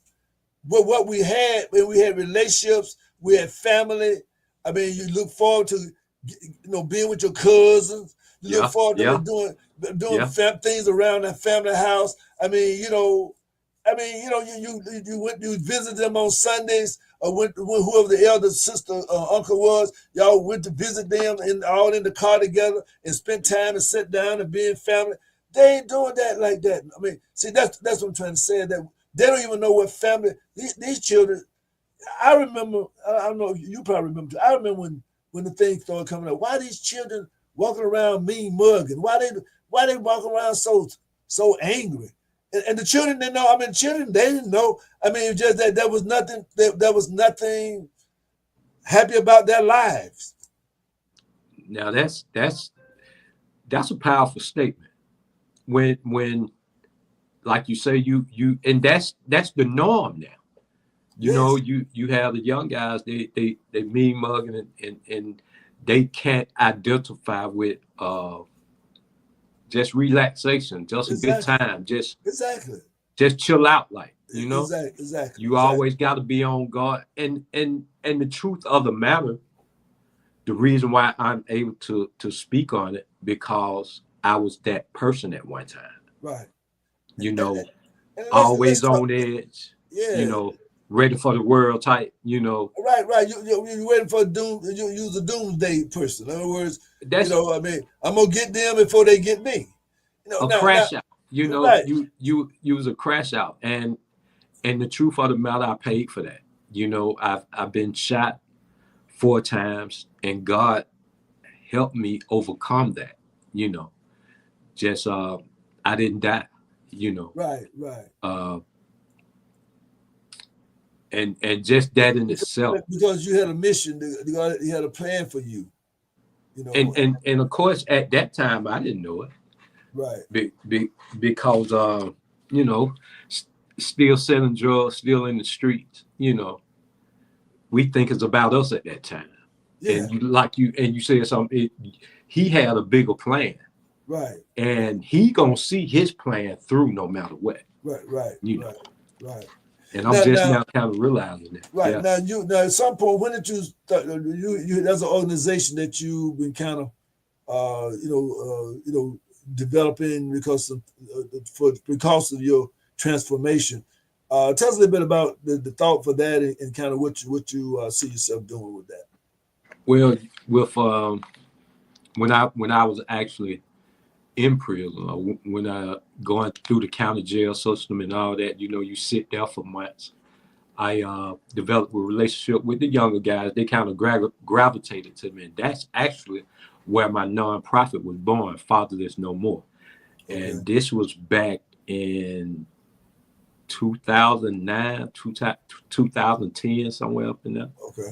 S5: with what we had, and we had relationships, we had family. I mean, you look forward to, being with your cousins. You look forward to doing things around that family house. I mean, you visit them on Sundays, or whoever the elder sister or uncle was. Y'all went to visit them all in the car together and spend time and sit down and be in family. They ain't doing that like that. I mean, see, that's what I'm trying to say. That they don't even know what family. These children. I remember. I don't know if you probably remember too. I remember when the things started coming up. Why these children walking around mean mugging? Why they walking around so angry? And the children didn't know. I mean, children, they didn't know. I mean, just that there was nothing. There was nothing happy about their lives.
S22: Now that's a powerful statement. When like you say, you and that's the norm now. You have the young guys, they mean mugging and they can't identify with just relaxation, just a good time, just chill out,
S5: Exactly.
S22: You always got to be on guard. And the truth of the matter, the reason why I'm able to speak on it, because I was that person at one time.
S5: Right.
S22: Always on edge.
S5: Yeah.
S22: Ready for the world type.
S5: Right. You waiting for doom. You use a doomsday person. In other words, I mean, I'm gonna get them before they get me.
S22: Crash out.
S5: Right.
S22: You was a crash out, and the truth of the matter, I paid for that. I've been shot 4 times, and God helped me overcome that. Just I didn't die.
S5: Right.
S22: And just that in itself,
S5: because you had a mission, you had a plan for you.
S22: And of course at that time I didn't know it.
S5: Right.
S22: Because still selling drugs, still in the streets. We think it's about us at that time. Yeah. And you said something. He had a bigger plan.
S5: Right.
S22: And he gonna see his plan through no matter what.
S5: Right. Right.
S22: And I'm now kind of realizing that.
S5: Right. Yeah. Now at some point, when did you start, there's an organization that you've been kind of developing because of your transformation. Tell us a little bit about the thought for that and kind of what you see yourself doing with that.
S22: Well, with when I was actually in prison, or when I going through the county jail system and all that, you sit there for months. I developed a relationship with the younger guys. They kind of gravitated to me, and that's actually where my nonprofit was born, Fatherless No More.
S5: Okay.
S22: And this was back in 2009, 2010, somewhere up in there.
S5: Okay.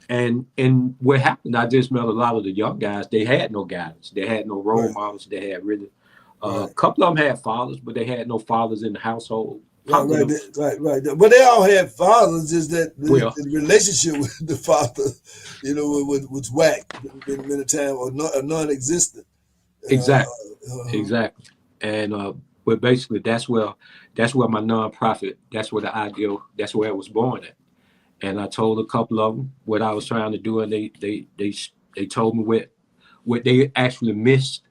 S22: And what happened, I just met a lot of the young guys. They had no guidance. They had no role models. They had really, a couple of them had fathers, but they had no fathers in the household.
S5: Right. But they all had fathers. Is that the relationship with the father, was whack many times or non-existent.
S22: Exactly. Exactly. And but basically, that's where my nonprofit. That's where the ideal. That's where it was born at. And I told a couple of them what I was trying to do, and they told me what they actually missed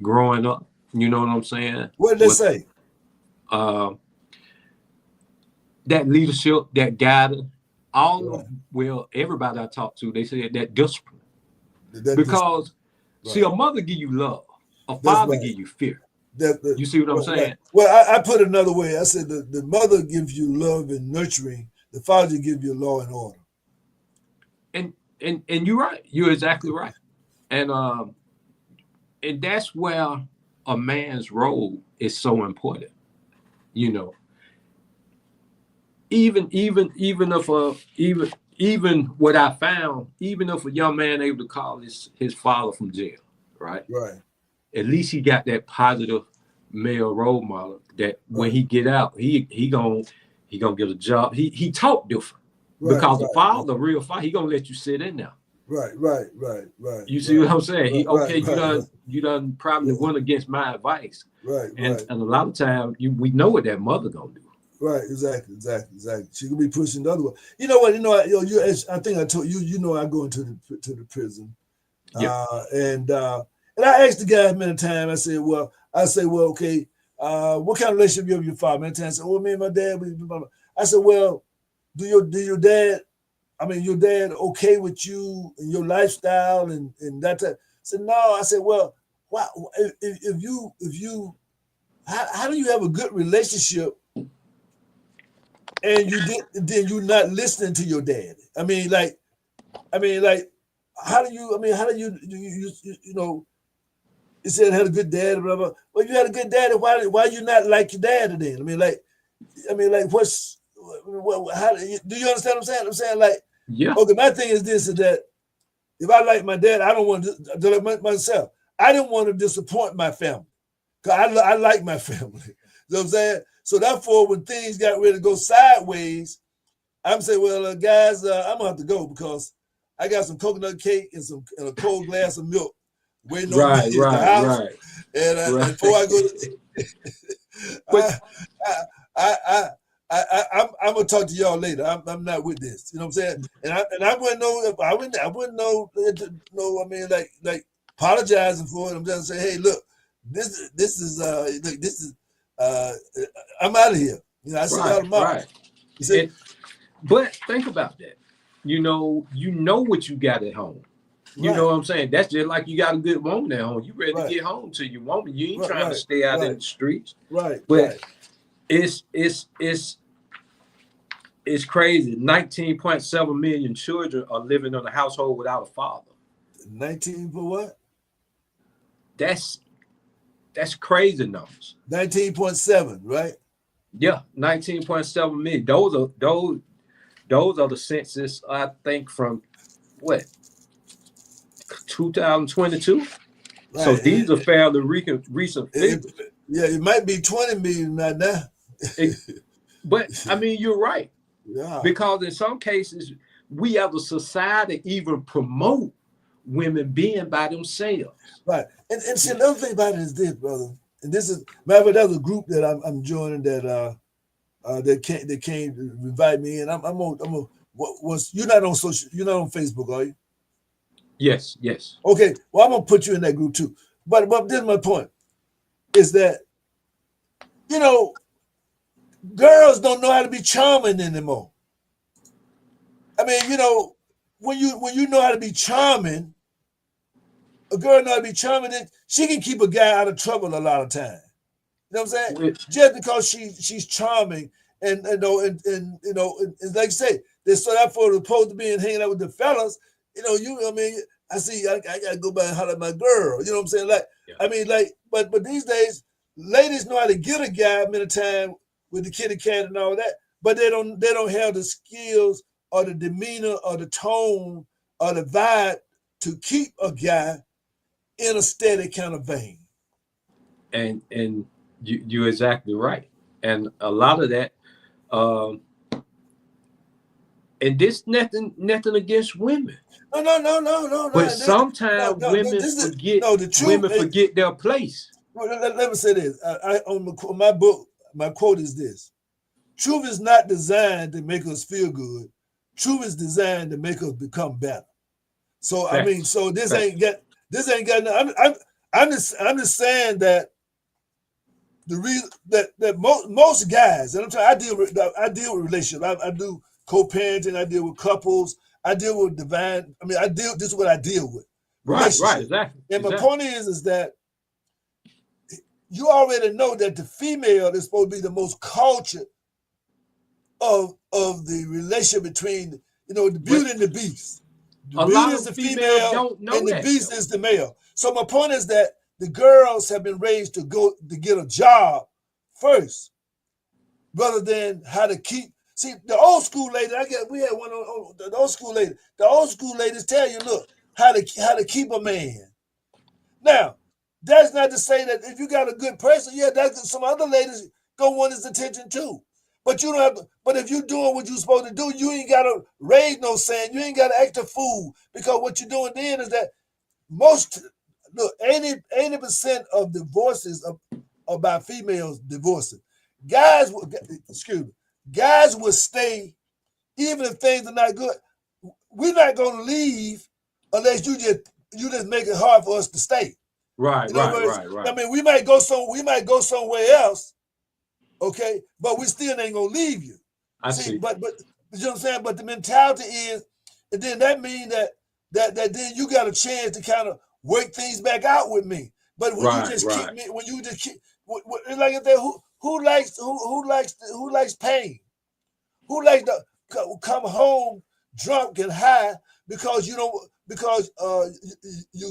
S22: growing up. You know what I'm saying?
S5: What did they say?
S22: That leadership, that guidance, everybody I talked to, they said that discipline. Because see, a mother give you love, a father give you fear. You see what I'm saying?
S5: Right. Well, I put it another way. I said the mother gives you love and nurturing. The father gives you law and order.
S22: And you're right. You're exactly right. And that's where a man's role is so important. Even what I found, even if a young man able to call his father from jail, right?
S5: Right.
S22: At least he got that positive male role model that when he get out, he gonna get a job. He talk different because the father, the real father, he gonna let you sit in there.
S5: Right.
S22: You see what I'm saying? You done probably went against my advice.
S5: Right.
S22: And a lot of times we know what that mother gonna do.
S5: Right, exactly. She could be pushing the other way. You know what? I think I told you. I go into the prison, and I asked the guy many times. I said, well, okay, what kind of relationship you have with your father? Many times I said, well, me and my dad. I said, well, do your dad? I mean, your dad okay with you and your lifestyle and that type? I said, no. I said, well, why? If you, how do you have a good relationship? And then you're not listening to your dad. I mean, how do you you said had a good dad, blah, blah. Well, you had a good dad, why you not like your dad then? How do you understand what I'm saying? I'm saying okay, my thing is this, is that if I like my dad, I don't want to like myself. I didn't want to disappoint my family. Because I like my family. You know what I'm saying? So therefore, when things got ready to go sideways, I'm saying, well, guys, I'm gonna have to go because I got some coconut cake and a cold glass of milk waiting on me in the house. And before I go, I'm gonna talk to y'all later. I'm not with this. You know what I'm saying? And I wouldn't know. I wouldn't know. I mean, like apologizing for it. I'm just saying, hey, look, this is I'm out of here. I see y'all tomorrow.
S22: Right. You see? But think about that. You know what you got at home. You know what I'm saying? That's just like you got a good woman at home. You ready to get home to your woman. You ain't trying to stay out in the streets.
S5: Right.
S22: But it's crazy. 19.7 million children are living in a household without a father.
S5: 19 for what?
S22: That's crazy numbers.
S5: 19.7, right?
S22: Yeah, 19.7 million. Those are the census, I think, from what? 2022. Right. So these are fairly recent figures.
S5: It might be 20 million right now.
S22: But I mean, you're right.
S5: Yeah.
S22: Because in some cases, we as a society even promote women being by themselves.
S5: Right. And see, another thing about it is this, brother. And this is, matter there's a group that I'm joining that came to invite me in. You're not on Facebook, are you?
S22: Yes.
S5: Okay. Well, I'm gonna put you in that group too. But this is my point: is that girls don't know how to be charming anymore. I mean, you know, when you know how to be charming, a girl know how to be charming, then she can keep a guy out of trouble a lot of times. You know what I'm saying? Just because she's charming and you know and like you say, they so therefore supposed to be hanging out with the fellas. You know, I mean, I see I gotta go by and holler at my girl. You know what I'm saying? Like, I mean, like, but these days, ladies know how to get a guy many times with the kitty cat and all that, but they don't have the skills or the demeanor or the tone or the vibe to keep a guy in a steady kind of vein.
S22: And you're exactly right. And a lot of that, and this nothing against women.
S5: No.
S22: But sometimes women forget their place.
S5: Well, let me say this. On my book, my quote is this: truth is not designed to make us feel good. Truth is designed to make us become better. So I mean, so this ain't got I'm just saying that the reason that most guys, and I deal with relationships. I do co-parenting. I deal with couples. I deal with divine. I mean, this is what I deal with.
S22: Right, exactly.
S5: And my point is that you already know that the female is supposed to be the most cultured of the relationship between, you know, the beauty and the beast. The beauty is the female and the beast is the male. So my point is that the girls have been raised to get a job first, rather than how to keep. See, the old school lady, we had one on the old school lady. The old school ladies tell you, look, how to keep a man. Now, that's not to say that if you got a good person, that's some other ladies gonna want his attention too. But you don't have to, but if you're doing what you're supposed to do, you ain't gotta raise no sand, you ain't gotta act a fool, because what you're doing then is that 80% of divorces are about females divorcing. Guys will stay even if things are not good. We're not gonna leave unless you just make it hard for us to stay.
S22: Right.
S5: I mean, we might go somewhere else, okay, but we still ain't gonna leave you.
S22: I see.
S5: But you know what I'm saying? But the mentality is, and then that means that then you got a chance to kind of work things back out with me. But when you just keep me, when you just keep, like if they who likes pain? Who likes to come home drunk and high because you're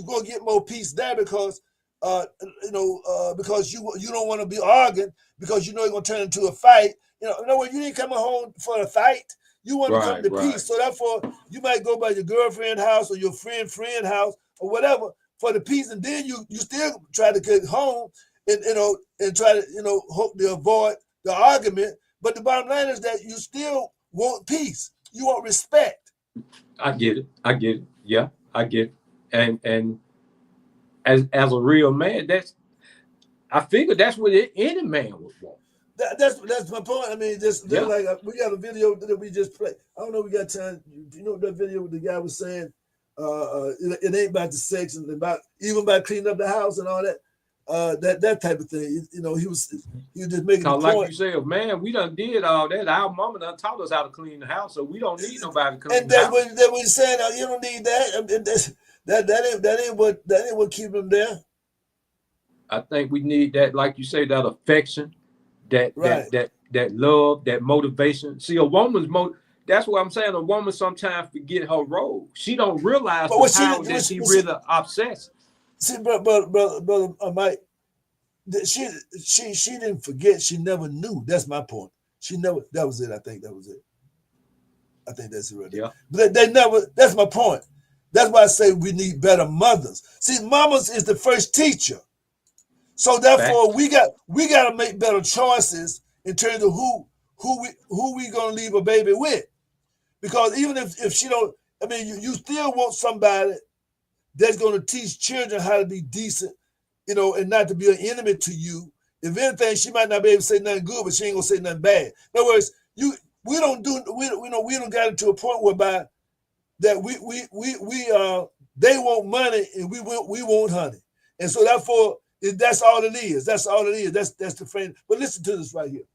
S5: gonna get more peace there because because you don't want to be arguing because you know it's gonna turn into a fight. You know, you didn't come home for a fight. You want to come to peace. So therefore, you might go by your girlfriend's house or your friend house or whatever for the peace, and then you still try to get home and try to hope to avoid the argument. But the bottom line is that you still want peace. You want respect.
S22: I get it. Yeah, I get it. And as a real man, I figure that's what any man would want.
S5: That's my point. I mean, like we got a video that we just played. I don't know if we got time. Do you know that video the guy was saying? It ain't about the sex and even about cleaning up the house and all that. That type of thing. You know, he was just making the point.
S22: Like you said, man, we done did all that. Our mama done taught us how to clean the house, so we don't need nobody to clean
S5: and
S22: the house.
S5: And that's what he's saying. You don't need that. I mean, that ain't what keep them there.
S22: I think we need that, like you say, that affection, that love, that motivation. See, a woman's that's what I'm saying. A woman sometimes forget her role. She don't realize the power that she really obsessed.
S5: See, brother Mike, she didn't forget. She never knew. That's my point. She never. That was it. I think that was it. I think that's it right there. Yeah. But they never. That's my point. That's why I say we need better mothers. See, mamas is the first teacher. So therefore, we got to make better choices in terms of who we gonna leave a baby with, because even if she don't, I mean, you still want somebody that's gonna teach children how to be decent, and not to be an enemy to you. If anything, she might not be able to say nothing good, but she ain't gonna say nothing bad. In other words, we don't got it to a point whereby that they want money and we want honey, and so therefore. That's all it is. That's all it is. That's the frame. But listen to this right here.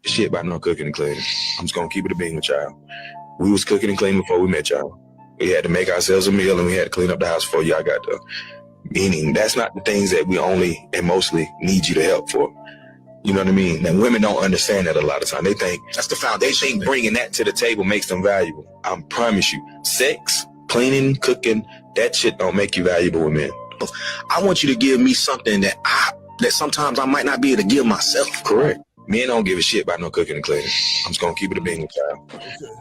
S3: shit about no cooking and cleaning. I'm just gonna keep it a being with y'all. We was cooking and cleaning before we met y'all. We had to make ourselves a meal and we had to clean up the house before y'all got there. Meaning that's not the things that we only and mostly need you to help for. You know what I mean? And women don't understand that a lot of time. They think that's the foundation. They think bringing that to the table makes them valuable. I promise you, sex, cleaning, cooking, that shit don't make you valuable with men. I want you to give me something that sometimes I might not be able to give myself. Correct. Men don't give a shit about no cooking and cleaning. I'm just gonna keep it a being with y'all.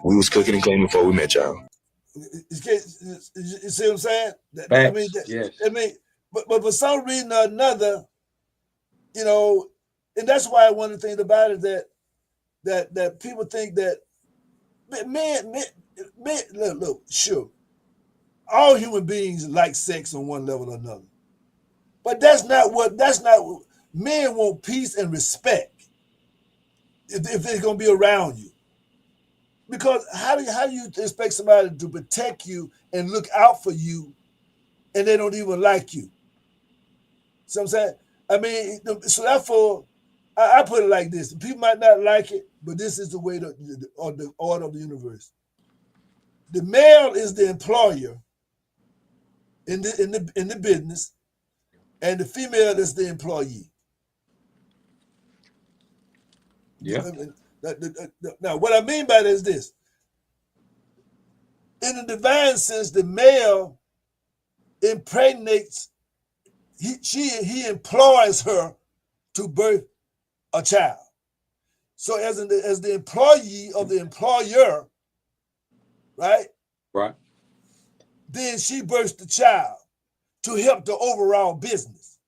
S3: We was cooking and cleaning before we met y'all.
S5: You see what I'm saying?
S22: Yes.
S5: I mean, but for some reason or another, you know, and that's why one of the things about it that people think that men, look, sure, all human beings like sex on one level or another, but that's not what men want. Peace and respect if they're gonna be around you. Because how do you expect somebody to protect you and look out for you, and they don't even like you? So I'm saying, I mean, so therefore, I put it like this: people might not like it, but this is the way the order of the universe. The male is the employer in the business, and the female is the employee.
S22: Yeah.
S5: Now, what I mean by that is this: in the divine sense, the male impregnates. He employs her to birth a child. So as the employee of the employer, right?
S22: Right.
S5: Then she births the child to help the overall business.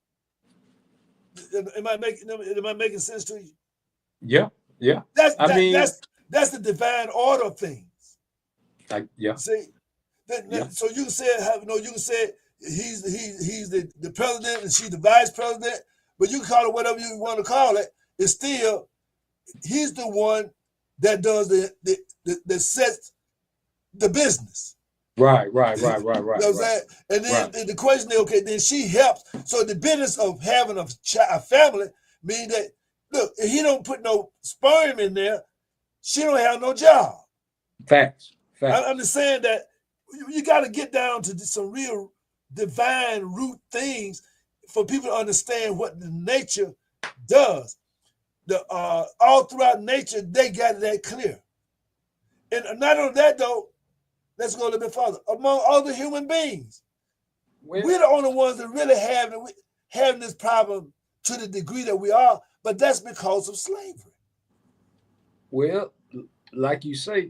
S5: Am I making sense to you?
S22: Yeah. Yeah.
S5: That's the divine order of things.
S22: Yeah.
S5: See, so you can say he's the president and she's the vice president, but you can call it whatever you want to call it. It's still he's the one that does that sets the business.
S22: Right.
S5: You know what I'm saying? And then the question is, okay, then she helps. So the business of having a family means that, look, if he don't put no sperm in there, she don't have no job.
S22: Facts.
S5: I'm just saying that you got to get down to some real divine root things for people to understand what the nature does. All throughout nature, they got that clear. And not only that, though, let's go a little bit further. Among other human beings, we're the only ones that really having this problem to the degree that we are, but that's because of slavery.
S22: Well, like you say,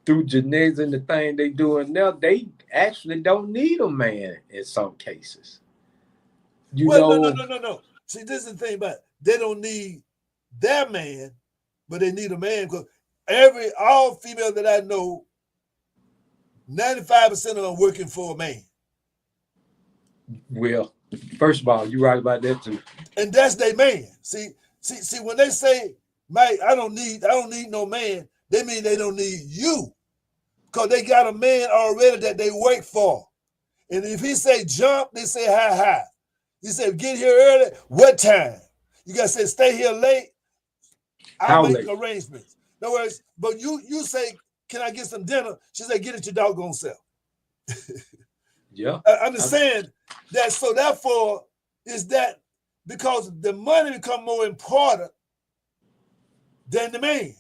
S22: through genetics and the thing they doing now, they actually don't need a man in some cases.
S5: No. See, this is the thing about it. They don't need their man, but they need a man because all females that I know, 95% of them working for a man.
S22: Well, first of all, you're right about that too.
S5: And that's their man. See, when they say, Mike, I don't need no man, they mean they don't need you. Because they got a man already that they work for. And if he say jump, they say hi. You say get here early, what time? You gotta say stay here late. I'll make arrangements. No worries. But you say, can I get some dinner? She say, get it your doggone self.
S22: Yeah.
S5: I'm just saying that, so therefore is that because the money become more important than the man.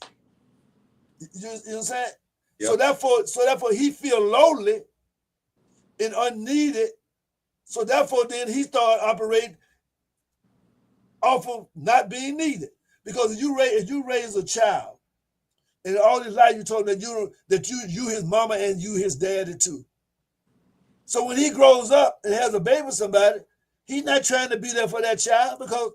S5: You know what I'm saying? Yep. So therefore he feel lonely and unneeded. So therefore then he started operating off of not being needed. Because if you raise a child, and all his life you told him that you his mama and you his daddy too. So when he grows up and has a baby with somebody, he's not trying to be there for that child because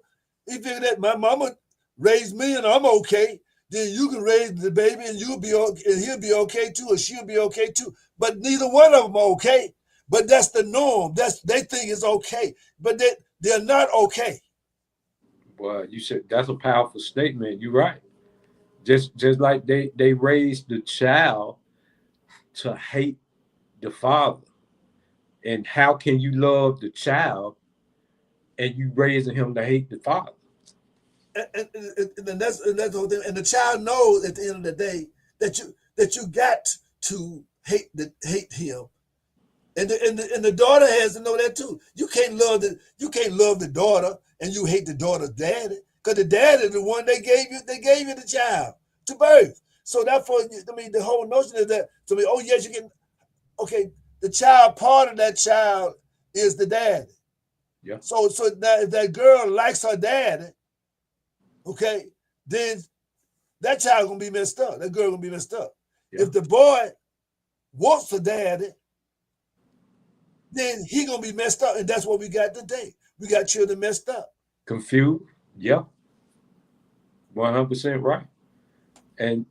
S5: he figured that my mama raised me and I'm okay. Then you can raise the baby and you'll be okay, and he'll be okay too, or she'll be okay too. But neither one of them are okay. But that's the norm. They think it's okay, but they're not okay.
S22: Well, you said that's a powerful statement. You're right. Just like they raised the child to hate the father. And how can you love the child and you raising him to hate the father?
S5: and that's the whole thing. And the child knows at the end of the day that you got to hate him, and the daughter has to know that too. You can't love the daughter and you hate the daughter's daddy, because the dad is the one they gave you the child to birth. So therefore, I mean, the whole notion is that to me, oh yes, you can. Okay, the child, part of that child is the daddy.
S22: Yeah.
S5: So that if that girl likes her daddy, okay, then that child gonna be messed up. That girl gonna be messed up. Yeah. If the boy wants a daddy, then he gonna be messed up, and that's what we got today. We got children messed up,
S22: confused. Yeah, 100% right. And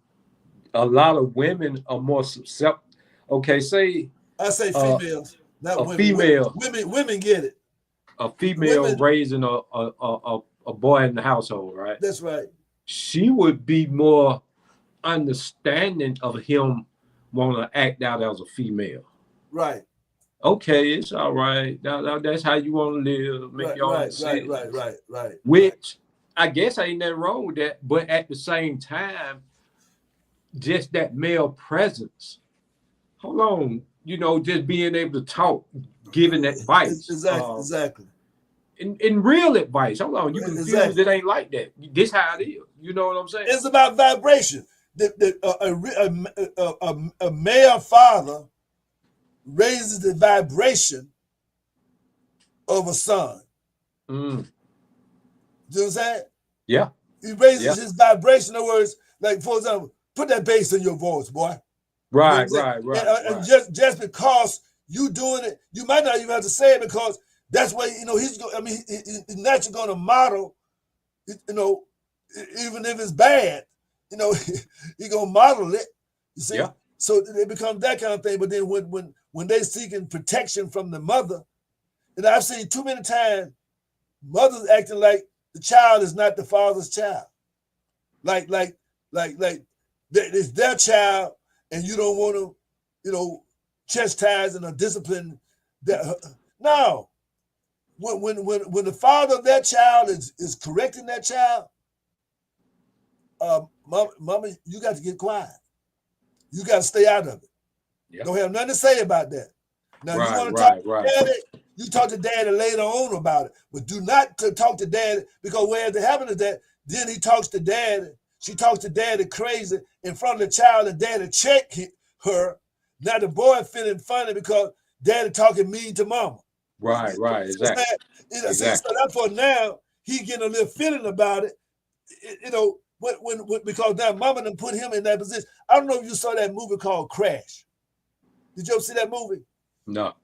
S22: a lot of women are more susceptible. Okay, say
S5: I say females, not women.
S22: Female.
S5: Women get it.
S22: A female raising a boy in the household, right?
S5: That's right.
S22: She would be more understanding of him wanting to act out as a female.
S5: Right.
S22: Okay, it's all right. That's how you want to live. Make your own decisions.
S5: Right.
S22: Which I guess ain't nothing wrong with that, but at the same time, just that male presence. Hold on, just being able to talk, giving advice.
S5: Exactly.
S22: In real advice. Hold on, you confused. Exactly. It ain't like that. This how it is. You know what I'm saying?
S5: It's about vibration. A male father raises the vibration of a son.
S22: Mm.
S5: You know what I'm saying?
S22: Yeah.
S5: He raises his vibration. In other words, like, for example, put that bass in your voice, boy.
S22: Right.
S5: And just because you doing it, you might not even have to say it, because that's why he's naturally going to model. Even if it's bad, he gonna model it. You see, so it becomes that kind of thing. But then when they seeking protection from the mother, and I've seen too many times mothers acting like the child is not the father's child, like it's their child, and you don't want to, chastise and discipline that. No, when the father of that child is correcting that child, mama, you got to get quiet. You got to stay out of it. Yep. Don't have nothing to say about that. Now, you want to talk to daddy, you talk to daddy later on about it. But do not talk to daddy, because where it happens is that then he talks to daddy. She talks to daddy crazy in front of the child, and daddy check her. Now the boy feeling funny because daddy talking mean to mama.
S22: Right, exactly.
S5: So therefore now he getting a little feeling about it, when because now mama done put him in that position. I don't know if you saw that movie called Crash. Did you ever see that movie?
S22: No.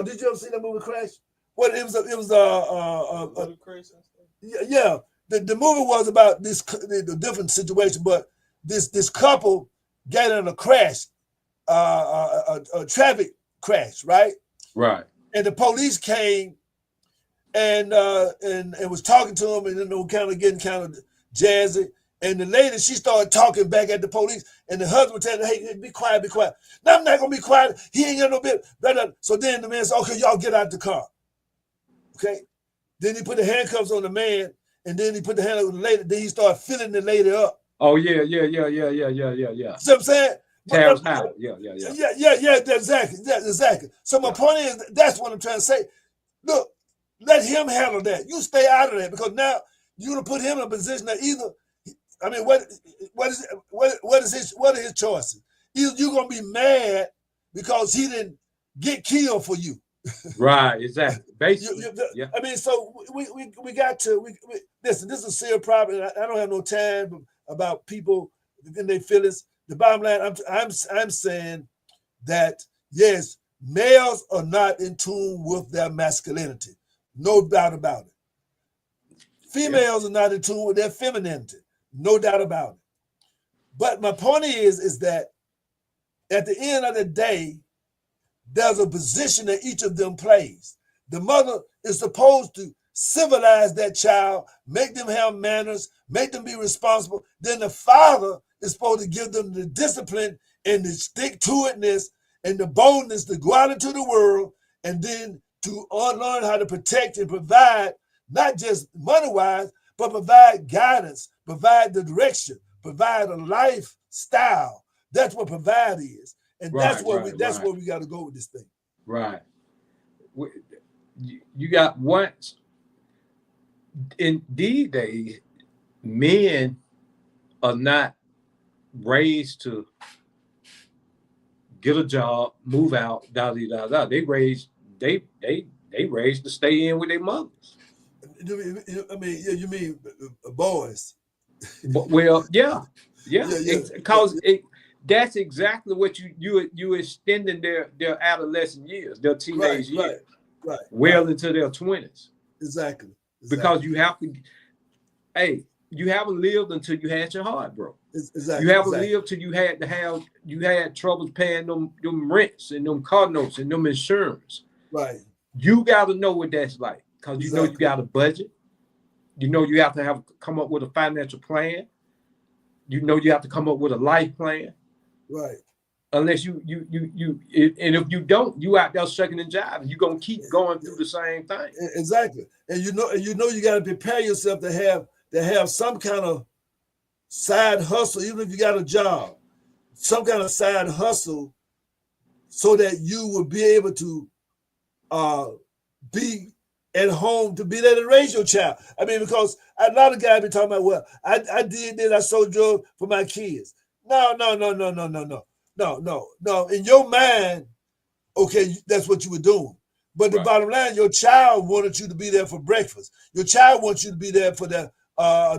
S5: Did you ever see that movie Crash? Well, it was yeah. The movie was about the different situation, but this couple got in a crash, a traffic crash, right?
S22: Right.
S5: And the police came and was talking to him, and then kind of getting kind of jazzy. And the lady, she started talking back at the police, and the husband telling her, "Hey, be quiet, be quiet." No, I'm not gonna be quiet. He ain't got no bit. So then the man said, "Okay, y'all get out the car." Okay. Then he put the handcuffs on the man, and then he put the handcuffs on the lady. Then he started filling the lady up.
S22: Oh yeah.
S5: See what I'm saying?
S22: Terrence Howard.
S5: Yeah, exactly. So my point is, that's what I'm trying to say. Look, let him handle that. You stay out of that, because now you're gonna put him in a position that either, I mean, what are his choices? Either you're gonna be mad because he didn't get killed for you.
S22: Right, exactly. Basically,
S5: I mean, so we got to listen. This is a serious problem. I don't have no time about people and their feelings. The bottom line, I'm saying that yes, males are not in tune with their masculinity, no doubt about it. Females are not in tune with their femininity, no doubt about it. But my point is that at the end of the day, there's a position that each of them plays. The mother is supposed to civilize that child, make them have manners, make them be responsible. Then the father is supposed to give them the discipline and the stick-to-itness and the boldness to go out into the world, and then to learn how to protect and provide, not just money-wise, but provide guidance, provide the direction, provide a lifestyle. That's what provide is. And that's where we got to go with this thing.
S22: Right. You got once in these days, men are not raised to get a job, move out, da da da da. They raised to stay in with their mothers.
S5: I mean, you mean boys?
S22: Well, yeah. Because that's exactly what you extending their adolescent years, their teenage years, well into their 20s.
S5: Exactly.
S22: Because you have to. Hey, you haven't lived until you had your heart broke.
S5: Exactly.
S22: You haven't lived till you had troubles paying them rents and them car notes and them insurance.
S5: Right.
S22: You got to know what that's like, because you know you got a budget. You know you have to come up with a financial plan. You know you have to come up with a life plan.
S5: Right.
S22: Unless you and if you don't, you out there sucking and jiving. You're gonna keep going through the same thing.
S5: Exactly. And you got to prepare yourself to have some kind of side hustle, even if you got a job, some kind of side hustle, so that you will be able to be at home to be there to raise your child. I mean, because a lot of guys be talking about, well, I did this, I sold drugs for my kids. No. In your mind, okay, that's what you were doing. But the bottom line, your child wanted you to be there for breakfast. Your child wants you to be there for to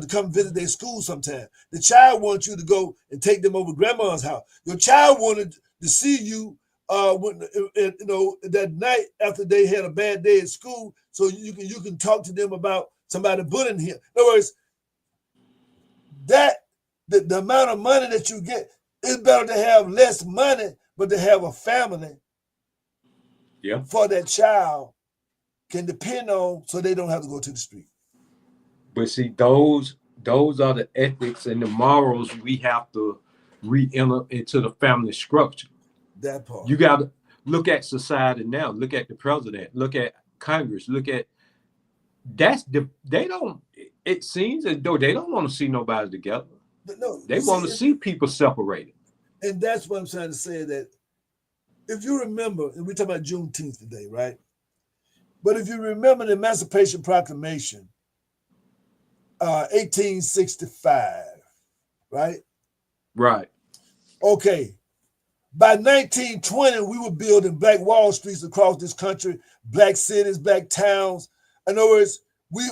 S5: come visit their school sometime. The child wants you to go and take them over grandma's house. Your child wanted to see you when that night after they had a bad day at school, so you can talk to them about somebody bullying him. In other words, that the amount of money that you get, it's better to have less money, but to have a family for that child can depend on, so they don't have to go to the street.
S22: But see, those are the ethics and the morals we have to re-enter into the family structure.
S5: That part.
S22: You got to look at society now. Look at the president. Look at Congress. Look at they don't. It seems as though they don't want to see nobody together.
S5: No,
S22: they want to see people separated.
S5: And that's what I'm trying to say, that if you remember, and we're talking about Juneteenth today, right? But if you remember the Emancipation Proclamation, 1865, right?
S22: Right.
S5: Okay. By 1920, we were building black Wall Streets across this country, black cities, black towns. In other words, we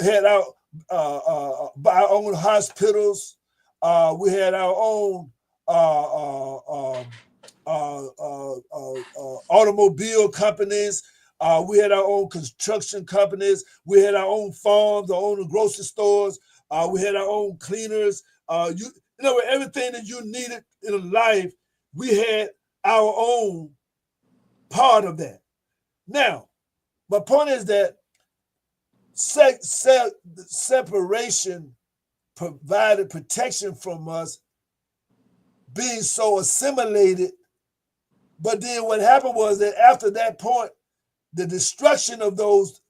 S5: had our own hospitals. We had our own automobile companies. We had our own construction companies. We had our own farms, our own grocery stores. We had our own cleaners. Everything that you needed in life, we had our own part of that. Now, my point is that separation provided protection from us being so assimilated. But then what happened was that after that point, the destruction of those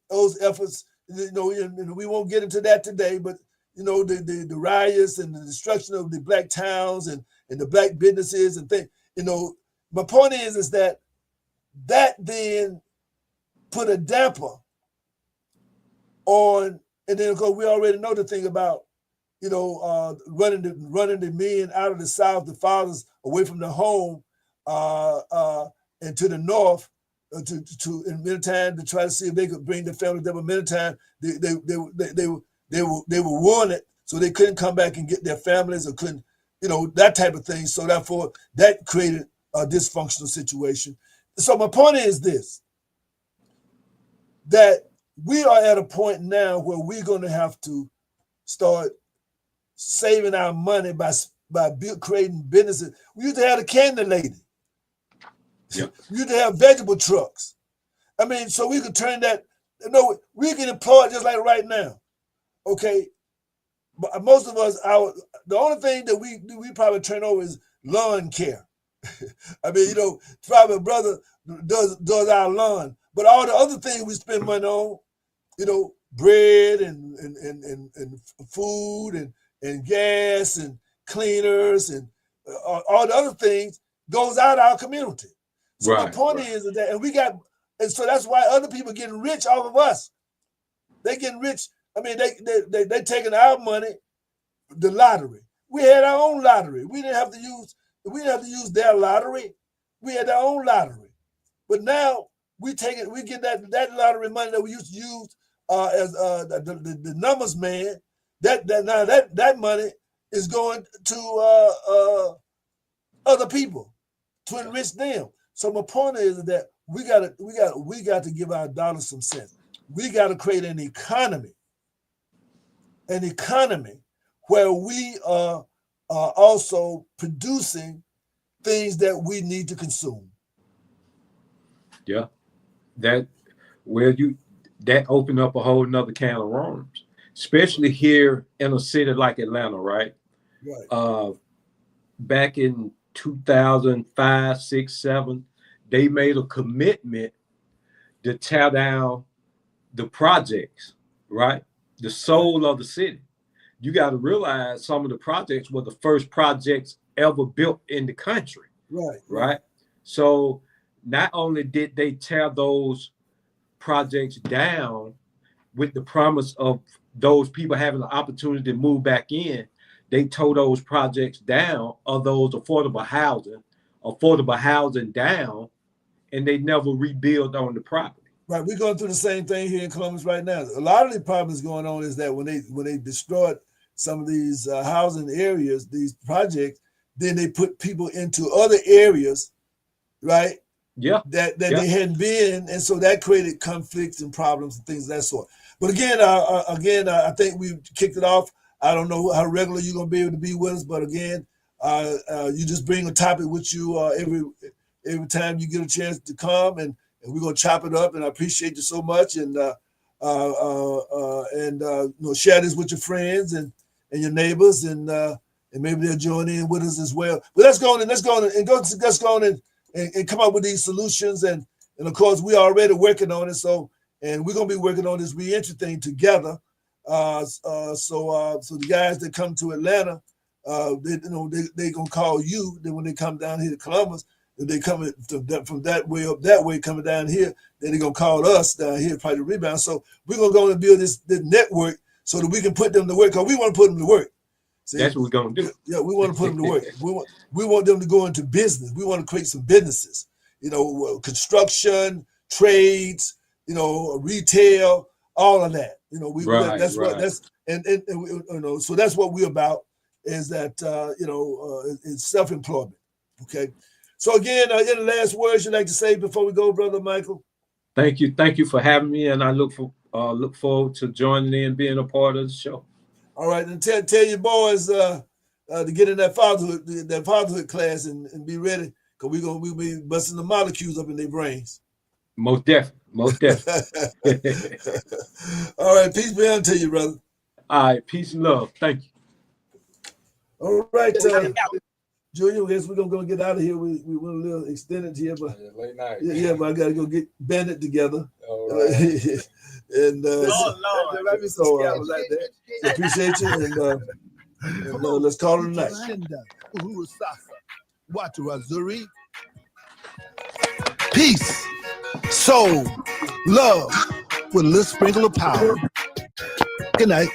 S5: efforts, and we won't get into that today, but the riots and the destruction of the black towns and the black businesses and things. My point is that then put a damper on, and then because we already know the thing about running the men out of the South, the fathers away from the home and to the North to in many times to try to see if they could bring the family together. Many times they were wanted, so they couldn't come back and get their families, or couldn't, that type of thing. So therefore, that created a dysfunctional situation. So my point is this, that we are at a point now where we're going to have to start saving our money by creating businesses. We used to have a candy lady. Yep. We used to have vegetable trucks. I mean, so we could turn that. We can employ just like right now. Okay, but most of us, the only thing that we probably turn over is lawn care. I mean, probably a brother does our lawn, but all the other things we spend money on, bread and food and gas and cleaners and all the other things goes out of our community. So my point is that, and so that's why other people getting rich off of us. They getting rich. I mean, they taking our money, the lottery. We had our own lottery. We didn't have to use their lottery. We had our own lottery. But now we get that lottery money that we used to use as the numbers man. That money is going to other people to enrich them. So my point is that we got to give our dollars some sense. We got to create an economy where we are also producing things that we need to consume.
S22: Yeah, that opened up a whole nother can of worms, especially here in a city like Atlanta, right?
S5: Right.
S22: Back in 2005, 6, 7, they made a commitment to tear down the projects, right? The soul of the city. You got to realize some of the projects were the first projects ever built in the country. Right. So not only did they tear those projects down with the promise of those people having the opportunity to move back in, they tore those projects down, of those affordable housing down, and they never rebuild on the property.
S5: Right, we're going through the same thing here in Columbus right now. A lot of the problems going on is that when they destroyed some of these housing areas, these projects, then they put people into other areas, right?
S22: Yeah.
S5: That they hadn't been, and so that created conflicts and problems and things of that sort. But again, I think we kicked it off. I don't know how regular you're gonna be able to be with us, but again, you just bring a topic with you every time you get a chance to come, and we're gonna chop it up. And I appreciate you so much, and share this with your friends and your neighbors, and maybe they'll join in with us as well. But let's go on and come up with these solutions, and of course we are already working on it. So, and we're gonna be working on this reentry thing together. So the guys that come to Atlanta, they gonna call you. Then when they come down here to Columbus, if they come from that way up that way coming down here, then they're gonna call us down here, probably the rebound. So we're gonna go and build this network so that we can put them to work, because we want to put them to work. See?
S22: That's what we're gonna do.
S5: Yeah, we want to put them to work. We want them to go into business. We want to create some businesses, construction, trades, retail, all of that. So that's what we're about, is that it's self-employment. Okay. So again, any last words you'd like to say before we go, Brother Michael?
S22: Thank you for having me, and I look forward to joining in, being a part of the show.
S5: All right, and tell your boys to get in that fatherhood class and be ready, because we'll be busting the molecules up in their brains.
S22: Most definitely.
S5: All right, peace be unto you, brother.
S22: All right, peace and love. Thank you.
S5: All right, Julia, I guess we're gonna get out of here. We went a little extended here, but
S21: late night.
S5: Yeah, but I gotta go get Bandit together.
S21: All right.
S5: And appreciate you, and let's call it a night.
S1: Watu peace, soul, love, with a little sprinkle of power. Good night.